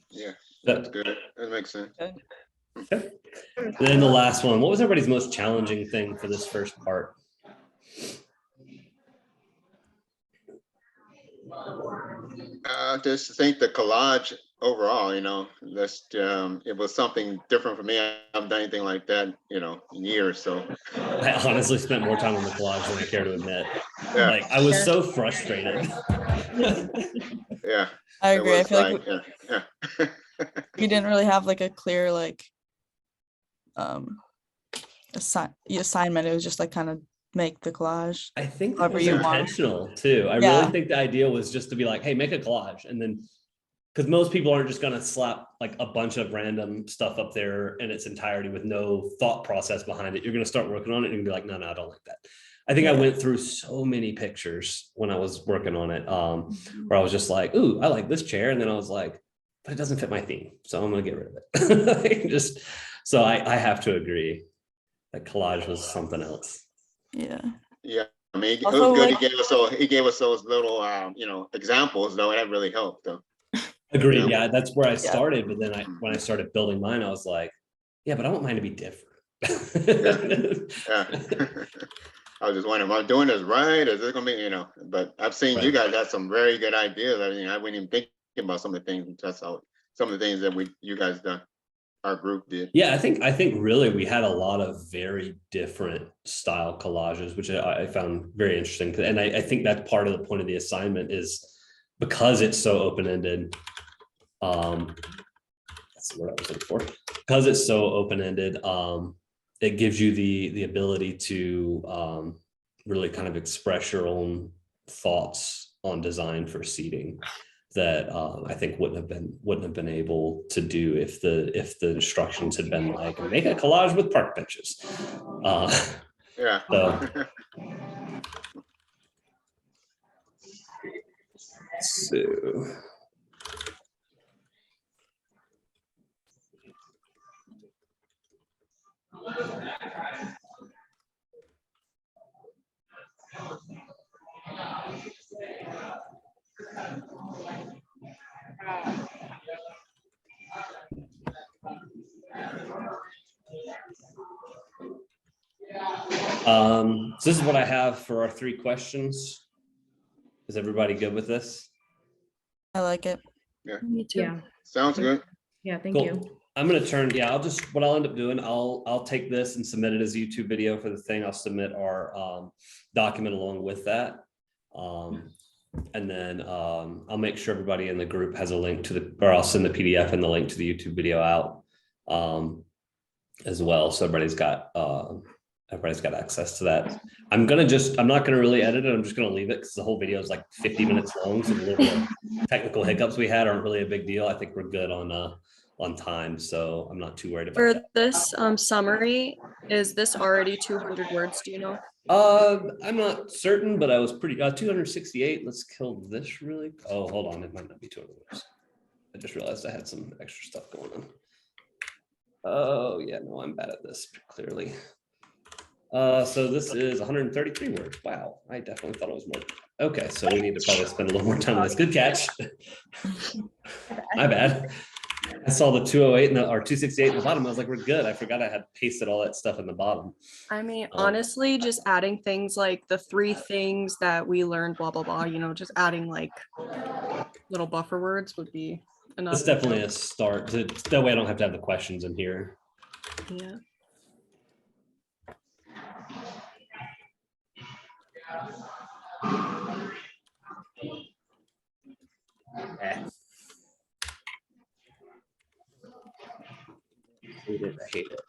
Yeah, that's good. That makes sense. Okay. And then the last one, what was everybody's most challenging thing for this first part? Just think the collage overall, you know, that's it was something different for me. I haven't done anything like that, you know, in years. So I honestly spent more time on the collage than I care to admit. yeah, Like I was so frustrated. yeah. I It agree. I was feel like yeah. we didn't really have like a clear like assignment. It was just like kind of make the collage. I think that However was you want. intentional too. I Yeah. really think the idea was just to be like, hey, make a collage. And then, because most people aren't just gonna slap like a bunch of random stuff up there in its entirety with no thought process behind it. You're gonna start working on it and you're gonna be like, no, I don't like that. I think I Yeah. went through so many pictures when I was working on it, where I was just like, ooh, I like this chair. And then I was like, but it doesn't fit my theme. So I'm gonna get rid of it. Just so I have to agree that collage was something else. Yeah. Yeah, I mean, it Also, was good. like- He gave us those little, you know, examples though, and that really helped though. Agreed. Yeah. Yeah, that's where I started. But then when I started building mine, I was like, yeah, but I want mine to be different. Yeah. I was just wondering, am I doing this right? Is this gonna be, you know? But I've seen you guys have some very good ideas. I mean, I wouldn't even think about some of the things. That's how some of the things that you guys done, our group did. Yeah, I think really we had a lot of very different style collages, which I found very interesting. And I think that's part of the point of the assignment is because it's so open-ended. That's the word I was looking for. Because it's so open-ended, it gives you the ability to really kind of express your own thoughts on design for seating that I think wouldn't have been able to do if the instructions had been like make a collage with park benches. Yeah. So So this is what I have for our 3 questions. Is everybody good with this? I like it. Me too. Yeah, Sounds good. yeah, thank Cool. you. I'm gonna turn, yeah, what I'll end up doing, I'll take this and submit it as a YouTube video for the thing. I'll submit our document along with that. And then I'll make sure everybody in the group has a link to or I'll send the PDF and the link to the YouTube video out as well. So everybody's got access to that. I'm not gonna really edit it. I'm just gonna leave it because the whole video is like 50 minutes long. So the little technical hiccups we had aren't really a big deal. I think we're good on time. So I'm not too worried about For that. this summary, is this already 200 words? Do you know? I'm not certain, but I was pretty 268. Let's kill this really. Oh, hold on. It might not be 200 words. I just realized I had some extra stuff going on. Oh yeah, no, I'm bad at this clearly. So this is 133 words. Wow, I definitely thought it was more. Okay, so we need to probably spend a little more time on this. Good catch. My bad. I saw the 208 or 268 in the bottom. I was like, we're good. I forgot I had pasted all that stuff in the bottom. I mean, honestly, just adding things like the 3 things that we learned, blah, blah, blah, you know, just adding like little buffer words would be enough. It's definitely a start. That way I don't have to have the questions in here. Yeah. Hate it. I hate it.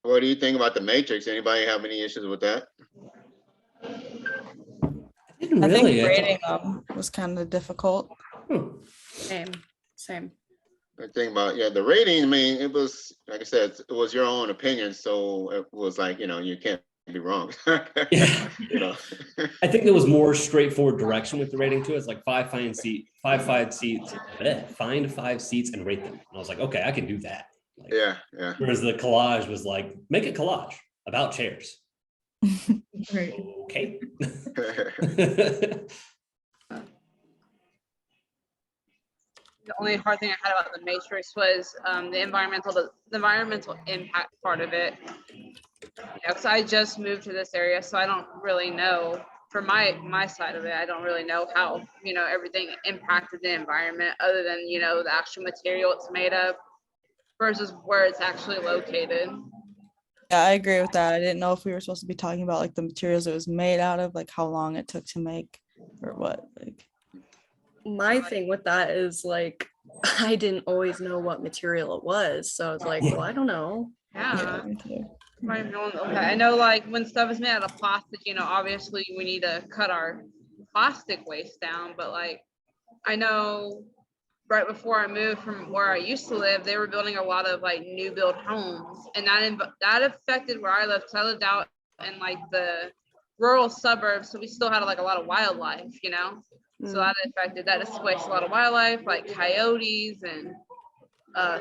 What do you think about the matrix? Anybody have any issues with that? Didn't I really. think rating them was kind of difficult. Same. The thing about, yeah, the rating, I mean, it was, like I said, it was your own opinion. So it was like, you can't be wrong. Yeah. I think there was more straightforward direction with the rating too. It's like find 5 seats and rate them. And I was like, okay, I can do that. Like, Yeah. whereas the collage was like, make a collage about chairs. Right. Okay. The only hard thing I had about the matrix was the environmental impact part of it. Because I just moved to this area, so I don't really know. For my side of it, I don't really know how everything impacted the environment, other than the actual material it's made of versus where it's actually located. Yeah, I agree with that. I didn't know if we were supposed to be talking about like the materials it was made out of, like how long it took to make or what. Like, My thing with that is like, I didn't always know what material it was. So I was like, well, I don't know. Yeah. me too. Okay. I know, like when stuff is made out of plastic, obviously we need to cut our plastic waste down. But like, I know right before I moved from where I used to live, they were building a lot of like new build homes, and that affected where I lived. Because I lived out in like the rural suburbs, so we still had like a lot of wildlife, So that displaced a lot of wildlife, like coyotes and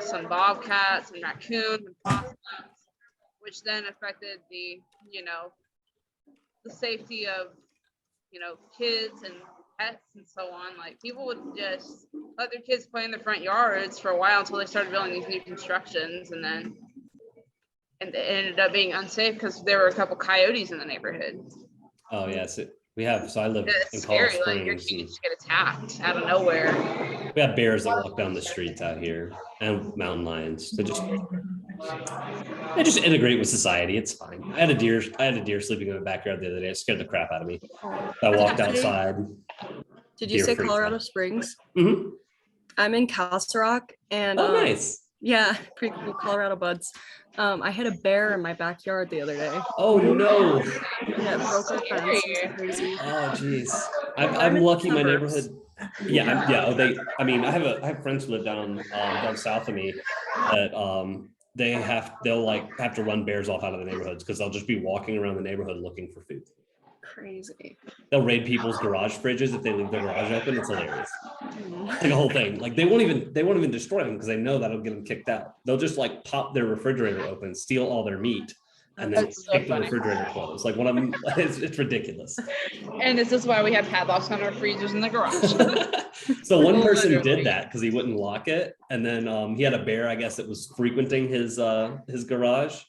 some bobcats and raccoons and possums, which then affected the safety of kids and pets and so on. Like people would just let their kids play in the front yards for a while until they started building these new constructions, and it ended up being unsafe because there were a couple coyotes in the neighborhood. Oh yes, so I live It's in scary. Colorado Like your Springs. kids just get attacked out of nowhere. We have bears that walk down the streets out here and mountain lions. They just integrate with society. It's fine. I had a deer sleeping in the backyard the other day. It scared the crap out of me. I walked outside. Did you say Colorado Springs? Mm-hmm. I'm in Castle Rock, and Oh, nice. yeah, pretty cool, Colorado buds. I had a bear in my backyard the other day. Oh no. Yeah, it broke our fence. It was crazy. Oh geez. I'm I'm in the lucky my suburbs. neighborhood. Yeah. I have friends who live down south of me that they'll have to run bears off out of the neighborhoods because they'll just be walking around the neighborhood looking for food. Crazy. They'll raid people's garage fridges if they leave their garage open. It's hilarious. Mhm. It's like a whole thing. Like they won't even destroy them because they know that'll get them kicked out. They'll just like pop their refrigerator open, steal all their meat, and then That's so take the funny. refrigerator closed. Like when I'm, it's ridiculous. And this is why we have padlocks on our freezers in the garage. So one person Literally. did that because he wouldn't lock it, and then he had a bear, I guess, that was frequenting his garage,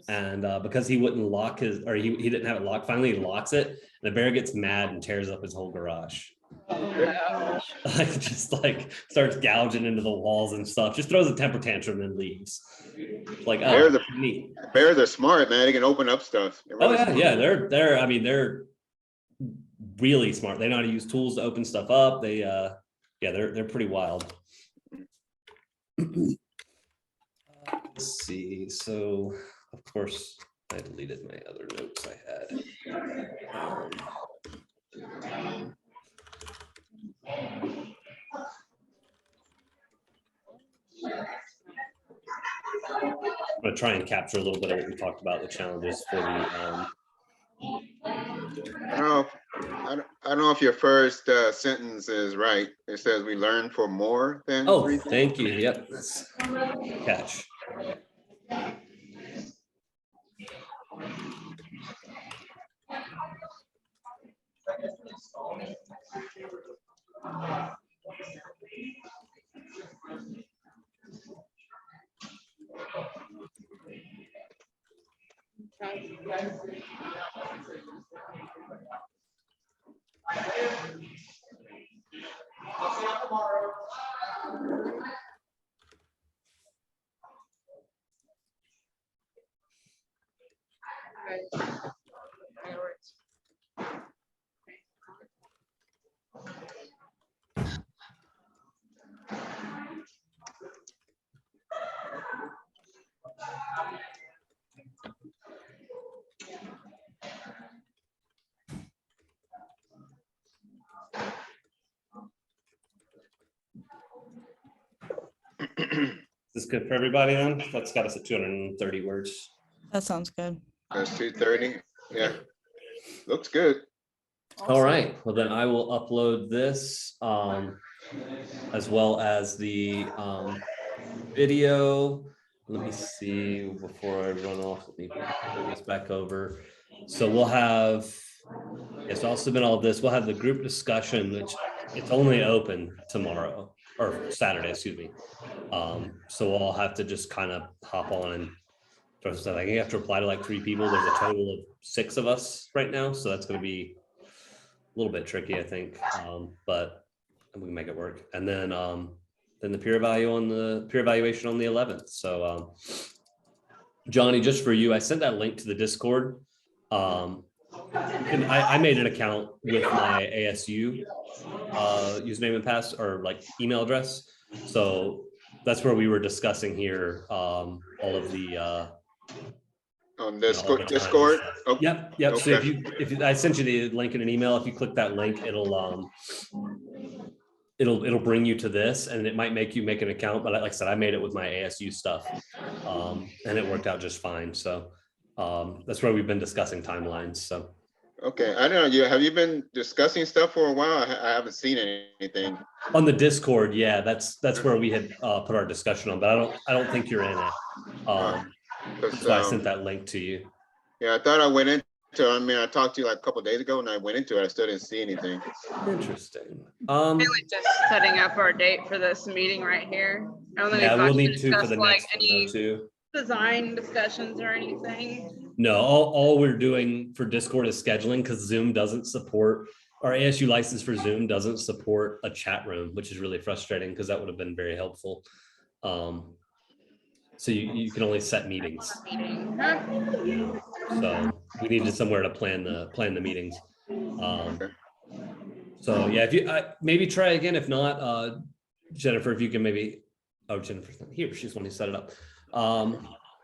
and because he wouldn't lock his, or he didn't have it locked, finally he locks it, and the bear gets mad and tears up his whole garage. Like just like starts gouging into the walls and stuff, just throws a temper tantrum and leaves. Like, oh, Bears are, neat. bears are smart, man. They can open up stuff. They're Oh really yeah, smart. yeah, they're I mean they're really smart. They know how to use tools to open stuff up. They yeah, they're pretty wild. Let's see. So of course I deleted my other notes I had. I'm gonna try and capture a little bit of what we talked about, the challenges for the I don't know if your first sentence is right. It says we learn for more than oh, 3 things. thank you. Yep, that's catch. Is this good for everybody then? That's got us at 230 words. That sounds good. That's 230. Yeah, looks good. All right, well then I will upload this as well as the video. Let me see before I run off. Let me bring this back over. So we'll have, yes, I'll submit all of this. We'll have the group discussion, which it's only open tomorrow or Saturday, excuse me. So we'll all have to just kind of hop on and throw stuff. I think you have to reply to like 3 people. There's a total of 6 of us right now, so that's going to be a little bit tricky, I think, but we can make it work. And then the peer evaluation on the 11th. So Johnny, just for you, I sent that link to the Discord. And I made an account with my ASU username and pass or like email address. So that's where we were discussing here all of the On all Discord. the times. Discord. Oh, Yep. So okay. if you, I sent you the link in an email. If you click that link, it'll bring you to this, and it might make you make an account. But like I said, I made it with my ASU stuff, and it worked out just fine. So that's where we've been discussing timelines. So Okay, I don't know. Have you been discussing stuff for a while? I haven't seen anything. on the Discord, yeah, that's where we had put our discussion on. But I don't think you're in it. That's why I sent that link to you. Yeah, I thought I went into. I mean, I talked to you like a couple of days ago, and I went into it. I still didn't see anything. Interesting. Really just setting up our date for this meeting right here. I don't think Yeah, we've we'll actually need to for discussed, the like next one any though too. design discussions or anything. No, all we're doing for Discord is scheduling because Zoom doesn't support, our ASU license for Zoom doesn't support a chat room, which is really frustrating because that would have been very helpful. So you can only set meetings. So we needed somewhere to plan the meetings. So yeah, if you maybe try again. If not, Jennifer, if you can maybe, oh, Jennifer's not here. She's the one who set it up.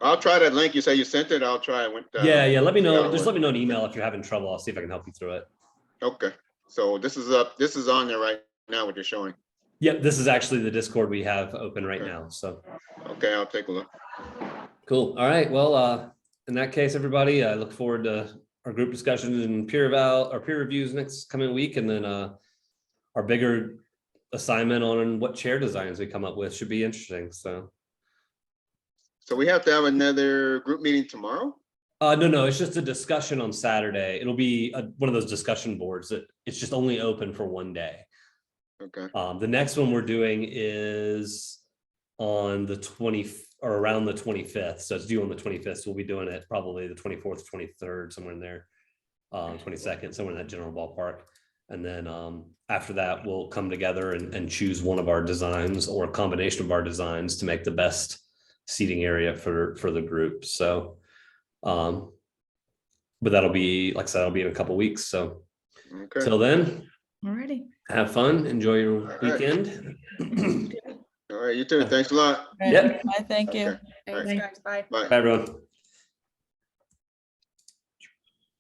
I'll try that link. You say you sent it. I'll try it. Yeah. Let me know. Just let me know an email if you're having trouble. I'll see if I can help you through it. Okay. So this is up. This is on there right now. What you're showing. Yep, this is actually the Discord we have open right now. So okay, I'll take a look. Cool. All right. Well, in that case, everybody, I look forward to our group discussions and peer reviews next coming week, and then our bigger assignment on what chair designs we come up with should be interesting. So we have to have another group meeting tomorrow? No, it's just a discussion on Saturday. It'll be one of those discussion boards that it's just only open for one day. Okay, The next one we're doing is on the 20th or around the 25th. So it's due on the 25th. So we'll be doing it probably the 24th, 23rd, somewhere in there. 22nd, somewhere in that general ballpark. And then after that, we'll come together and choose one of our designs or a combination of our designs to make the best seating area for the group. So, but that'll be, like I said, it'll be in a couple weeks. So okay. till then, Alrighty. have fun, enjoy your right. weekend. All right, you too. Thanks a lot. Right. Yep. Bye, thank you. Okay. Thanks, Bye. guys. Bye. Bye. Bye, everyone.